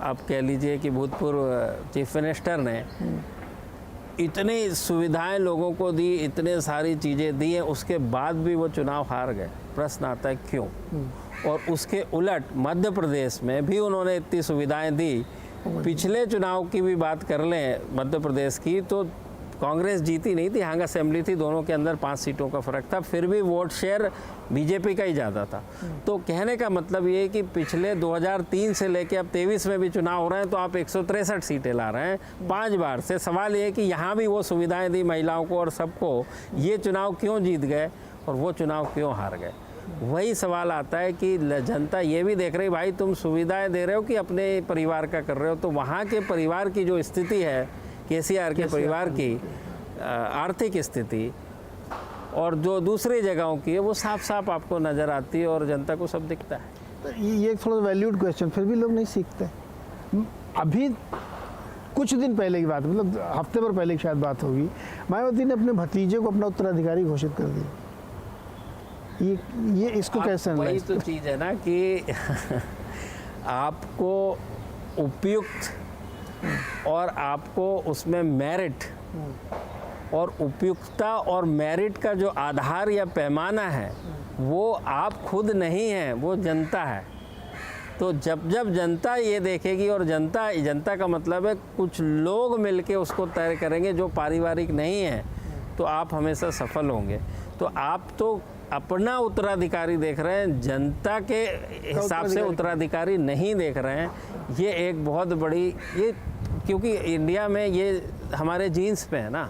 आप कह लीजिए कि भूतपूर्व चीफ मिनिस्टर ने इतनी सुविधाएं लोगों को दी, इतने सारी चीज़ें दी हैं, उसके बाद भी वो चुनाव हार गए। प्रश्न आता है क्यों? और उसके उलट मध्य प्रदेश में भी उन्होंने इतनी सुविधाएं दी। पिछले चुनाव की भी बात कर लें मध्य प्रदेश की, तो कांग्रेस जीती नहीं थी, हाँ असेंबली थी, दोनों के अंदर 5 सीटों का फर्क था, फिर भी वोट शेयर बीजेपी का ही ज़्यादा था। तो कहने का मतलब ये है कि पिछले 2003 से लेके अब 23 में भी चुनाव हो रहे हैं, तो आप 163 सीटें ला रहे हैं 5 बार से। सवाल ये है कि यहाँ भी वो सुविधाएं दी महिलाओं को और सबको, ये चुनाव क्यों जीत गए और वो चुनाव क्यों हार गए? वही सवाल आता है कि जनता ये भी देख रही, भाई तुम सुविधाएं दे रहे हो कि अपने परिवार का कर रहे हो? तो वहाँ के परिवार की जो स्थिति है, केसीआर के परिवार की आर्थिक स्थिति और जो दूसरी जगहों की है, वो साफ साफ आपको नज़र आती है और जनता को सब दिखता है। तो ये एक थोड़ा वैल्यूड क्वेश्चन, फिर भी लोग नहीं सीखते। अभी कुछ दिन पहले की बात, मतलब हफ्ते भर पहले की शायद बात होगी, मायावती ने अपने भतीजे को अपना उत्तराधिकारी घोषित कर दिया। ये इसको कैसे? वही तो चीज़ है ना कि आपको उपयुक्त और आपको उसमें मेरिट और उपयुक्तता और मेरिट का जो आधार या पैमाना है, वो आप खुद नहीं हैं, वो जनता है। तो जब जब जनता ये देखेगी, और जनता का मतलब है कुछ लोग मिलके उसको तय करेंगे जो पारिवारिक नहीं है, तो आप हमेशा सफल होंगे। तो आप तो अपना उत्तराधिकारी देख रहे हैं, जनता के हिसाब से उत्तराधिकारी नहीं देख रहे हैं। ये एक बहुत बड़ी, ये क्योंकि इंडिया में ये हमारे जीन्स पे है ना।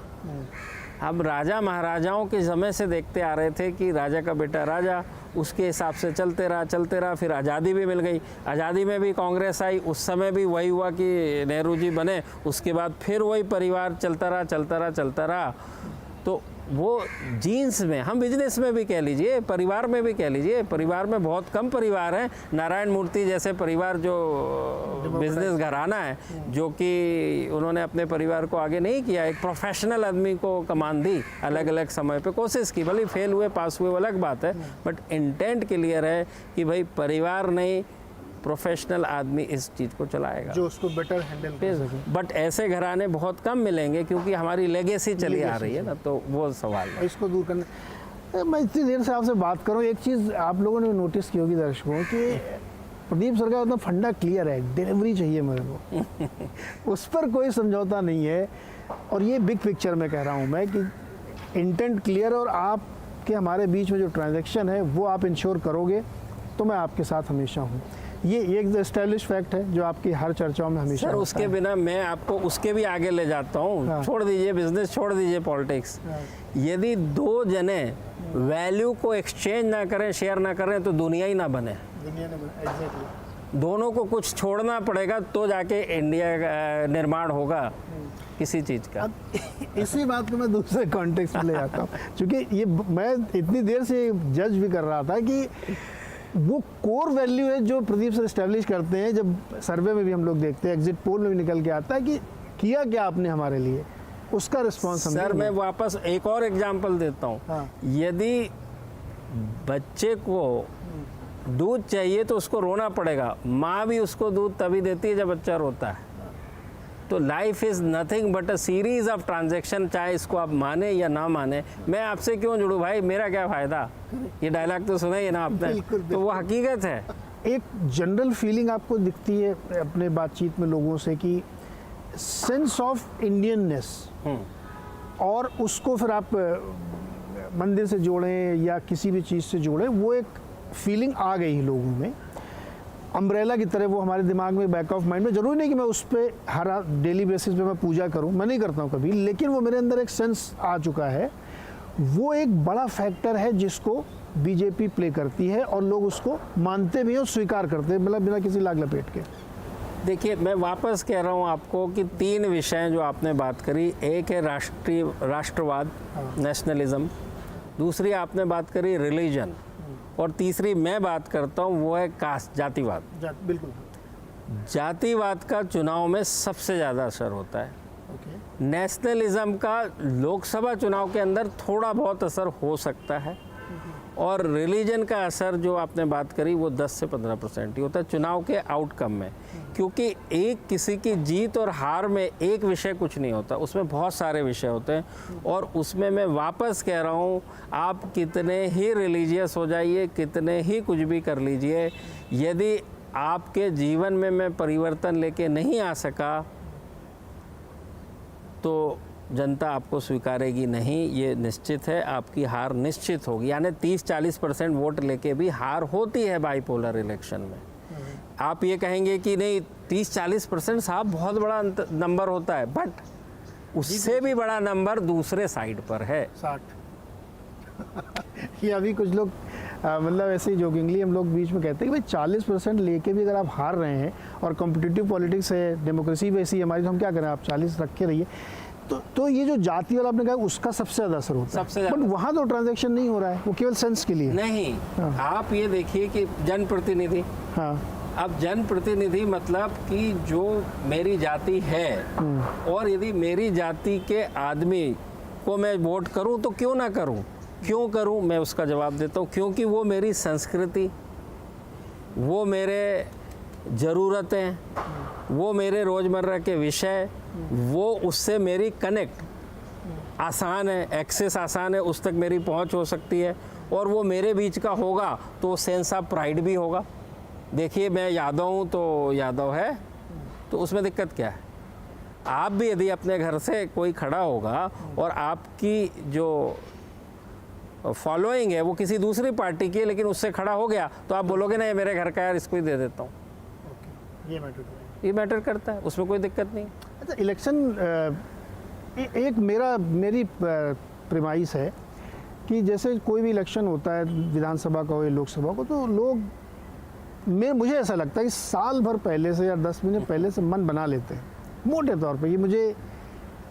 हम राजा महाराजाओं के समय से देखते आ रहे थे कि राजा का बेटा राजा, उसके हिसाब से चलते रहा। फिर आज़ादी भी मिल गई, आज़ादी में भी कांग्रेस आई, उस समय भी वही हुआ कि नेहरू जी बने, उसके बाद फिर वही परिवार चलता रहा। तो वो जीन्स में, हम बिजनेस में भी कह लीजिए, परिवार में भी कह लीजिए, परिवार में बहुत कम परिवार हैं, नारायण मूर्ति जैसे परिवार जो बिजनेस घराना है, जो कि उन्होंने अपने परिवार को आगे नहीं किया, एक प्रोफेशनल आदमी को कमान दी, अलग अलग समय पे कोशिश की, भले फेल हुए पास हुए वो अलग बात है, बट इंटेंट क्लियर है कि भाई परिवार नहीं, प्रोफेशनल आदमी इस चीज़ को चलाएगा जो उसको बेटर हैंडल कर सके। बट ऐसे घराने बहुत कम मिलेंगे क्योंकि हमारी लेगेसी चली आ रही है ना, तो वो सवाल है। इसको दूर करने, मैं इतनी देर से आपसे बात करूं, एक चीज़ आप लोगों ने नोटिस की होगी दर्शकों कि प्रदीप सर का मतलब फंडा क्लियर है, डिलीवरी चाहिए मेरे को उस पर कोई समझौता नहीं है। और ये बिग पिक्चर में कह रहा हूँ मैं कि इंटेंट क्लियर, और आपके हमारे बीच में जो ट्रांजैक्शन है वो आप इंश्योर करोगे तो मैं आपके साथ हमेशा हूँ। ये एक एस्टैब्लिश फैक्ट है जो आपकी हर चर्चाओं में हमेशा सर, उसके बिना मैं आपको उसके भी आगे ले जाता हूँ। हाँ। छोड़ दीजिए बिजनेस, छोड़ दीजिए पॉलिटिक्स। यदि 2 जने वैल्यू को एक्सचेंज ना करें, शेयर ना करें, तो दुनिया ही ना बने। दोनों को कुछ छोड़ना पड़ेगा तो जाके इंडिया का निर्माण होगा किसी चीज़ का। इसी बात को मैं दूसरे कॉन्टेक्स्ट में ले आता हूँ, क्योंकि ये मैं इतनी देर से जज भी कर रहा था कि वो कोर वैल्यू है जो प्रदीप सर एस्टैब्लिश करते हैं। जब सर्वे में भी हम लोग देखते हैं, एग्जिट पोल में भी निकल के आता है कि किया क्या आपने हमारे लिए, उसका रिस्पॉन्स। सर मैं वापस एक और एग्जांपल देता हूँ। हाँ। यदि बच्चे को दूध चाहिए तो उसको रोना पड़ेगा, माँ भी उसको दूध तभी देती है जब बच्चा रोता है। तो life is nothing but a series of transaction, चाहे इसको आप माने या ना माने। मैं आपसे क्यों जुड़ूं भाई, मेरा क्या फ़ायदा? ये डायलॉग तो सुना ही ना आपने। तो वो हकीकत है। एक जनरल फीलिंग आपको दिखती है अपने बातचीत में लोगों से कि सेंस ऑफ इंडियननेस, और उसको फिर आप मंदिर से जोड़ें या किसी भी चीज़ से जोड़ें, वो एक फीलिंग आ गई है लोगों में, अम्ब्रेला की तरह वो हमारे दिमाग में, बैक ऑफ माइंड में। जरूरी नहीं कि मैं उस पर हर डेली बेसिस पे मैं पूजा करूं, मैं नहीं करता हूं कभी, लेकिन वो मेरे अंदर एक सेंस आ चुका है। वो एक बड़ा फैक्टर है जिसको बीजेपी प्ले करती है और लोग उसको मानते भी हैं और स्वीकार करते हैं, मतलब बिना किसी लाग लपेट के। देखिए, मैं वापस कह रहा हूँ आपको कि 3 विषय जो आपने बात करी, एक है राष्ट्रवाद, नेशनलिज्म, दूसरी आपने बात करी रिलीजन, और तीसरी मैं बात करता हूँ वो है कास्ट, जातिवाद। बिल्कुल। जातिवाद का चुनाव में सबसे ज़्यादा असर होता है। ओके। नेशनलिज्म का लोकसभा चुनाव के अंदर थोड़ा बहुत असर हो सकता है, और रिलीजन का असर जो आपने बात करी वो 10 से 15% ही होता है चुनाव के आउटकम में, क्योंकि एक किसी की जीत और हार में एक विषय कुछ नहीं होता, उसमें बहुत सारे विषय होते हैं। और उसमें मैं वापस कह रहा हूँ, आप कितने ही रिलीजियस हो जाइए, कितने ही कुछ भी कर लीजिए, यदि आपके जीवन में मैं परिवर्तन लेके नहीं आ सका तो जनता आपको स्वीकारेगी नहीं, ये निश्चित है, आपकी हार निश्चित होगी। यानी 30-40% वोट लेके भी हार होती है बाइपोलर इलेक्शन में। आप ये कहेंगे कि नहीं 30-40% साहब बहुत बड़ा नंबर होता है, बट उससे भी बड़ा नंबर दूसरे साइड पर है 60। ये अभी कुछ लोग मतलब ऐसे ही जोकिंगली हम लोग बीच में कहते हैं कि भाई 40% लेके भी अगर आप हार रहे हैं और कॉम्पिटिटिव पॉलिटिक्स है, डेमोक्रेसी भी ऐसी हमारी, तो हम क्या करें, आप 40 रख के रहिए। तो ये जो जाति वाला आपने कहा उसका सबसे ज़्यादा असर होता है, सबसे ज़्यादा। बट वहाँ तो ट्रांजैक्शन नहीं हो रहा है, वो केवल सेंस के लिए नहीं। हाँ। आप ये देखिए कि जनप्रतिनिधि, हाँ, अब जनप्रतिनिधि मतलब कि जो मेरी जाति है, और यदि मेरी जाति के आदमी को मैं वोट करूं तो क्यों ना करूं, क्यों करूं, मैं उसका जवाब देता हूं क्योंकि वो मेरी संस्कृति, वो मेरे ज़रूरतें, वो मेरे रोज़मर्रा के विषय, वो उससे मेरी कनेक्ट आसान है, एक्सेस आसान है, उस तक मेरी पहुंच हो सकती है, और वो मेरे बीच का होगा तो सेंस ऑफ प्राइड भी होगा। देखिए, मैं यादव हूँ तो यादव है, तो उसमें दिक्कत क्या है। आप भी यदि अपने घर से कोई खड़ा होगा और आपकी जो फॉलोइंग है वो किसी दूसरी पार्टी की है, लेकिन उससे खड़ा हो गया, तो आप बोलोगे ना ये मेरे घर का यार, इसको ही दे देता हूँ। ये मैटर करता है, उसमें कोई दिक्कत नहीं। अच्छा, इलेक्शन एक मेरी प्रेमाइस है कि जैसे कोई भी इलेक्शन होता है, विधानसभा का हो या लोकसभा को, तो लोग मुझे ऐसा लगता है कि साल भर पहले से या 10 महीने पहले से मन बना लेते हैं मोटे तौर पे कि मुझे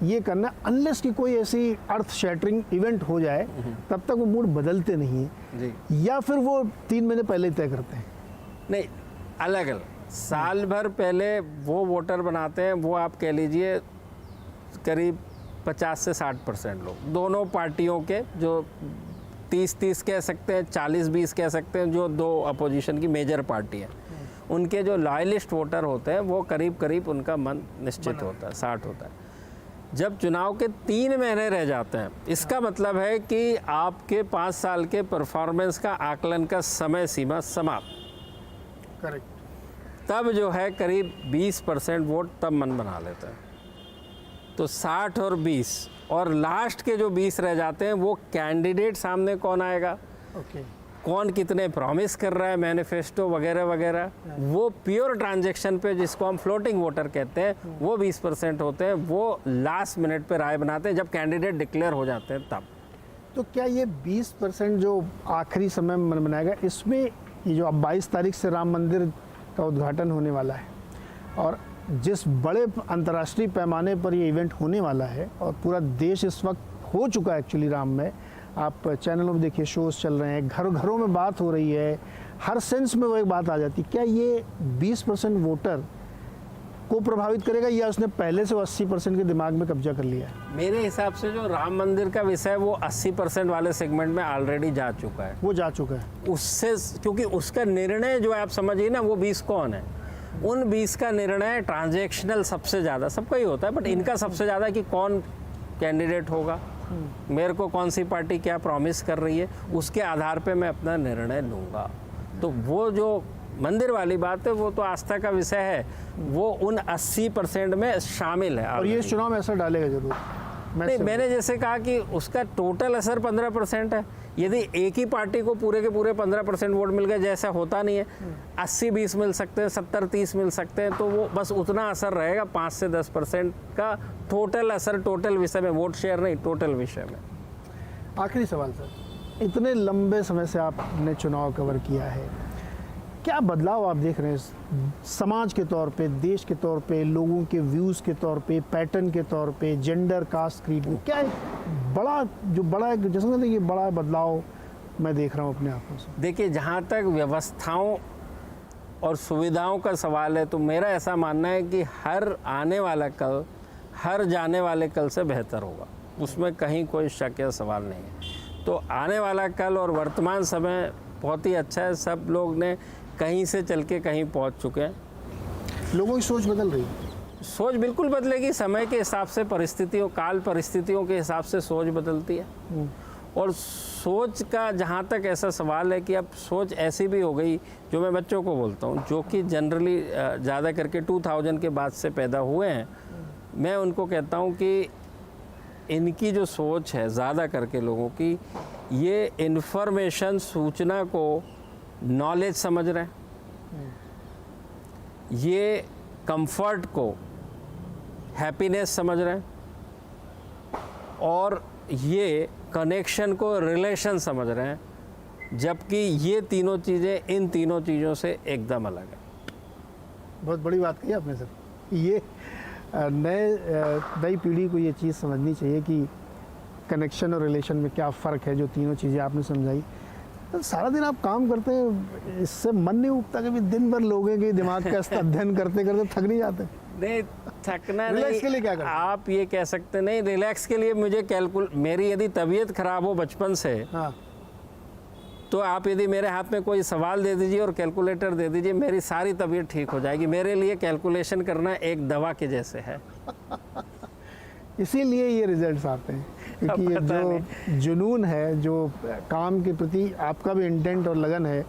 ये करना, अनलेस कि कोई ऐसी अर्थ शैटरिंग इवेंट हो जाए तब तक वो मूड बदलते नहीं है जी। या फिर वो 3 महीने पहले ही तय करते हैं। नहीं, अलग अलग साल भर पहले वो वोटर बनाते हैं, वो आप कह लीजिए करीब 50 से 60% लोग, दोनों पार्टियों के, जो 30-30 कह सकते हैं, 40-20 कह सकते हैं, जो दो अपोजिशन की मेजर पार्टी है, उनके जो लॉयलिस्ट वोटर होते हैं वो करीब करीब उनका मन निश्चित होता है, 60 होता है। जब चुनाव के 3 महीने रह जाते हैं, इसका मतलब है कि आपके 5 साल के परफॉर्मेंस का आकलन का समय सीमा समाप्त। करेक्ट। तब जो है करीब 20% वोट तब मन बना लेते हैं। तो 60 और 20, और लास्ट के जो 20 रह जाते हैं वो कैंडिडेट सामने कौन आएगा, ओके, कौन कितने प्रॉमिस कर रहा है, मैनिफेस्टो वगैरह वगैरह, वो प्योर ट्रांजैक्शन पे, जिसको हम फ्लोटिंग वोटर कहते हैं, वो 20% होते हैं। वो लास्ट मिनट पे राय बनाते हैं जब कैंडिडेट डिक्लेयर हो जाते हैं तब। तो क्या ये 20% जो आखिरी समय में मन बनाएगा, इसमें ये जो अब 22 तारीख से राम मंदिर का उद्घाटन होने वाला है और जिस बड़े अंतर्राष्ट्रीय पैमाने पर ये इवेंट होने वाला है और पूरा देश इस वक्त हो चुका है एक्चुअली राम में, आप चैनलों में देखिए शोज़ चल रहे हैं, घर घरों में बात हो रही है, हर सेंस में वो एक बात आ जाती है। क्या ये 20% वोटर को प्रभावित करेगा या उसने पहले से वो 80% के दिमाग में कब्जा कर लिया है? मेरे हिसाब से जो राम मंदिर का विषय वो 80% वाले सेगमेंट में ऑलरेडी जा चुका है, वो जा चुका है उससे, क्योंकि उसका निर्णय जो है आप समझिए ना, वो 20 कौन है, उन 20 का निर्णय ट्रांजैक्शनल सबसे ज़्यादा, सबका ही होता है, बट इनका सबसे ज़्यादा कि कौन कैंडिडेट होगा, मेरे को कौन सी पार्टी क्या प्रॉमिस कर रही है, उसके आधार पे मैं अपना निर्णय लूँगा। तो वो जो मंदिर वाली बात है वो तो आस्था का विषय है, वो उन 80% में शामिल है। और ये इस चुनाव में असर डालेगा जरूर। नहीं, मैंने जैसे कहा कि उसका टोटल असर 15% है। यदि एक ही पार्टी को पूरे के पूरे 15% वोट मिल गए, जैसा होता नहीं है, 80-20 मिल सकते हैं, 70-30 मिल सकते हैं, तो वो बस उतना असर रहेगा, 5 से 10% का टोटल असर, टोटल विषय में, वोट शेयर नहीं, टोटल विषय में। आखिरी सवाल सर, इतने लंबे समय से आपने चुनाव कवर किया है, क्या बदलाव आप देख रहे हैं समाज के तौर पे, देश के तौर पे, लोगों के व्यूज़ के तौर पे, पैटर्न के तौर पे, जेंडर, कास्ट, क्रीड में क्या एक बड़ा जैसे कहते हैं कि बड़ा बदलाव मैं देख रहा हूँ अपने आंखों से? देखिए, जहाँ तक व्यवस्थाओं और सुविधाओं का सवाल है तो मेरा ऐसा मानना है कि हर आने वाला कल हर जाने वाले कल से बेहतर होगा, उसमें कहीं कोई शक या सवाल नहीं है। तो आने वाला कल और वर्तमान समय बहुत ही अच्छा है। सब लोग ने कहीं से चल के कहीं पहुंच चुके हैं। लोगों की सोच बदल रही है। सोच बिल्कुल बदलेगी, समय के हिसाब से, परिस्थितियों, काल परिस्थितियों के हिसाब से सोच बदलती है। और सोच का जहाँ तक ऐसा सवाल है कि अब सोच ऐसी भी हो गई, जो मैं बच्चों को बोलता हूँ, जो कि जनरली ज़्यादा करके 2000 के बाद से पैदा हुए हैं, मैं उनको कहता हूँ कि इनकी जो सोच है ज़्यादा करके लोगों की, ये इन्फॉर्मेशन, सूचना को नॉलेज समझ रहे हैं, ये कंफर्ट को हैप्पीनेस समझ रहे हैं, और ये कनेक्शन को रिलेशन समझ रहे हैं। जबकि ये तीनों चीज़ें इन तीनों चीज़ों से एकदम अलग है। बहुत बड़ी बात कही आपने सर। ये नई पीढ़ी को ये चीज़ समझनी चाहिए कि कनेक्शन और रिलेशन में क्या फ़र्क है, जो तीनों चीज़ें आपने समझाई। तो सारा दिन आप काम करते हैं, इससे मन नहीं उगता कि दिन भर लोगों के दिमाग का अध्ययन करते करते थक नहीं जाते? नहीं, थकना रिलैक्स नहीं। के लिए क्या करते हैं? आप ये कह सकते नहीं, रिलैक्स के लिए मुझे मेरी यदि तबीयत खराब हो बचपन से, हाँ, तो आप यदि मेरे हाथ में कोई सवाल दे दीजिए और कैलकुलेटर दे दीजिए, मेरी सारी तबीयत ठीक हो जाएगी। मेरे लिए कैलकुलेशन करना एक दवा के जैसे है। इसीलिए ये रिजल्ट्स आते हैं, क्योंकि ये जो जुनून है, जो काम के प्रति आपका भी इंटेंट और लगन है,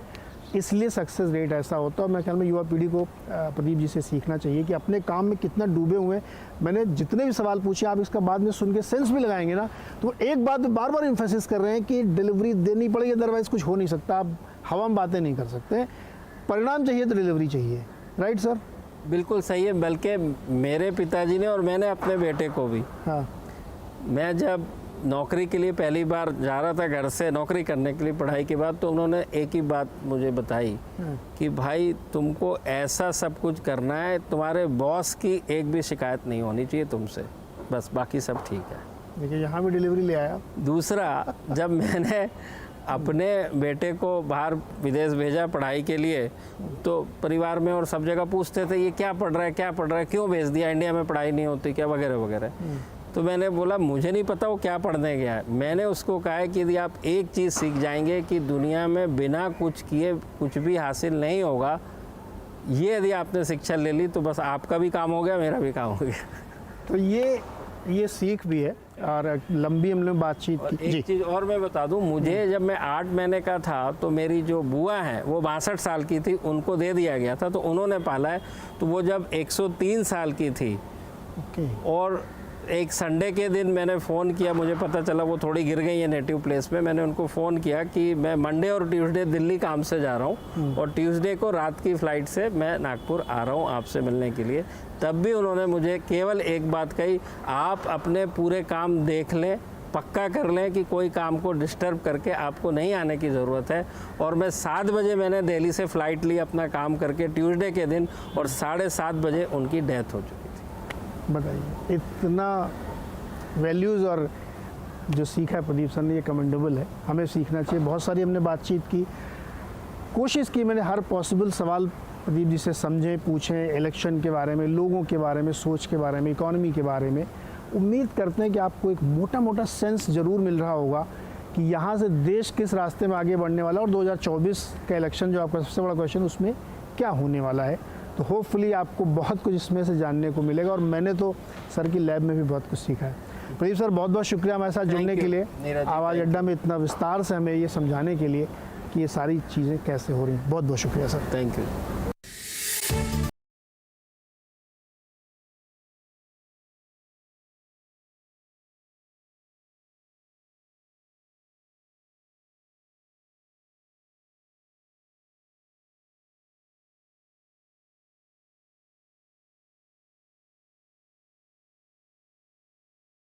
इसलिए सक्सेस रेट ऐसा होता है। और मैं ख्याल में युवा पीढ़ी को प्रदीप जी से सीखना चाहिए कि अपने काम में कितना डूबे हुए हैं। मैंने जितने भी सवाल पूछे, आप इसका बाद में सुन के सेंस भी लगाएंगे ना, तो एक बात बार बार इन्फोसिस कर रहे हैं कि डिलीवरी देनी पड़ेगी, अदरवाइज कुछ हो नहीं सकता। आप हवा में बातें नहीं कर सकते, परिणाम चाहिए तो डिलीवरी चाहिए। Right sir? बिल्कुल सही है। बल्कि मेरे पिताजी ने और मैंने अपने बेटे को भी, हाँ, मैं जब नौकरी के लिए पहली बार जा रहा था घर से नौकरी करने के लिए पढ़ाई के बाद, तो उन्होंने एक ही बात मुझे बताई कि भाई तुमको ऐसा सब कुछ करना है, तुम्हारे बॉस की एक भी शिकायत नहीं होनी चाहिए तुमसे, बस बाकी सब ठीक है। देखिए यहाँ भी डिलीवरी ले आया। दूसरा, जब मैंने अपने बेटे को बाहर विदेश भेजा पढ़ाई के लिए, तो परिवार में और सब जगह पूछते थे ये क्या पढ़ रहा है, क्या पढ़ रहा है, क्यों भेज दिया, इंडिया में पढ़ाई नहीं होती क्या, वगैरह वगैरह। तो मैंने बोला मुझे नहीं पता वो क्या पढ़ने गया है। मैंने उसको कहा है कि यदि आप एक चीज़ सीख जाएंगे कि दुनिया में बिना कुछ किए कुछ भी हासिल नहीं होगा, ये यदि आपने शिक्षा ले ली तो बस आपका भी काम हो गया, मेरा भी काम हो गया। तो ये सीख भी है। और लंबी हम लोग बातचीत की। एक चीज़ और मैं बता दूं, मुझे जब मैं 8 महीने का था तो मेरी जो बुआ हैं वो 62 साल की थी, उनको दे दिया गया था, तो उन्होंने पाला है। तो वो जब 103 साल की थी, ओके, और एक संडे के दिन मैंने फ़ोन किया, मुझे पता चला वो थोड़ी गिर गई है नेटिव प्लेस में। मैंने उनको फ़ोन किया कि मैं मंडे और ट्यूसडे दिल्ली काम से जा रहा हूँ और ट्यूसडे को रात की फ़्लाइट से मैं नागपुर आ रहा हूँ आपसे मिलने के लिए। तब भी उन्होंने मुझे केवल एक बात कही, आप अपने पूरे काम देख लें, पक्का कर लें कि कोई काम को डिस्टर्ब करके आपको नहीं आने की ज़रूरत है। और मैं 7 बजे मैंने दिल्ली से फ़्लाइट ली अपना काम करके ट्यूसडे के दिन, और 7:30 बजे उनकी डेथ हो चुकी थी। बताइए, इतना वैल्यूज़ और जो सीखा है प्रदीप सर ने, ये कमेंडेबल है, हमें सीखना चाहिए। बहुत सारी हमने बातचीत की, कोशिश की मैंने हर पॉसिबल सवाल प्रदीप जी से समझें, पूछें, इलेक्शन के बारे में, लोगों के बारे में, सोच के बारे में, इकॉनमी के बारे में। उम्मीद करते हैं कि आपको एक मोटा मोटा सेंस ज़रूर मिल रहा होगा कि यहाँ से देश किस रास्ते में आगे बढ़ने वाला है, और 2024 का इलेक्शन जो आपका सबसे बड़ा क्वेश्चन, उसमें क्या होने वाला है। तो होपफुली आपको बहुत कुछ इसमें से जानने को मिलेगा, और मैंने तो सर की लैब में भी बहुत कुछ सीखा है। प्रदीप सर, बहुत बहुत शुक्रिया हमारे साथ जुड़ने के लिए, आवाज़ अड्डा में इतना विस्तार से हमें ये समझाने के लिए कि ये सारी चीज़ें कैसे हो रही हैं। बहुत बहुत शुक्रिया सर। Thank you.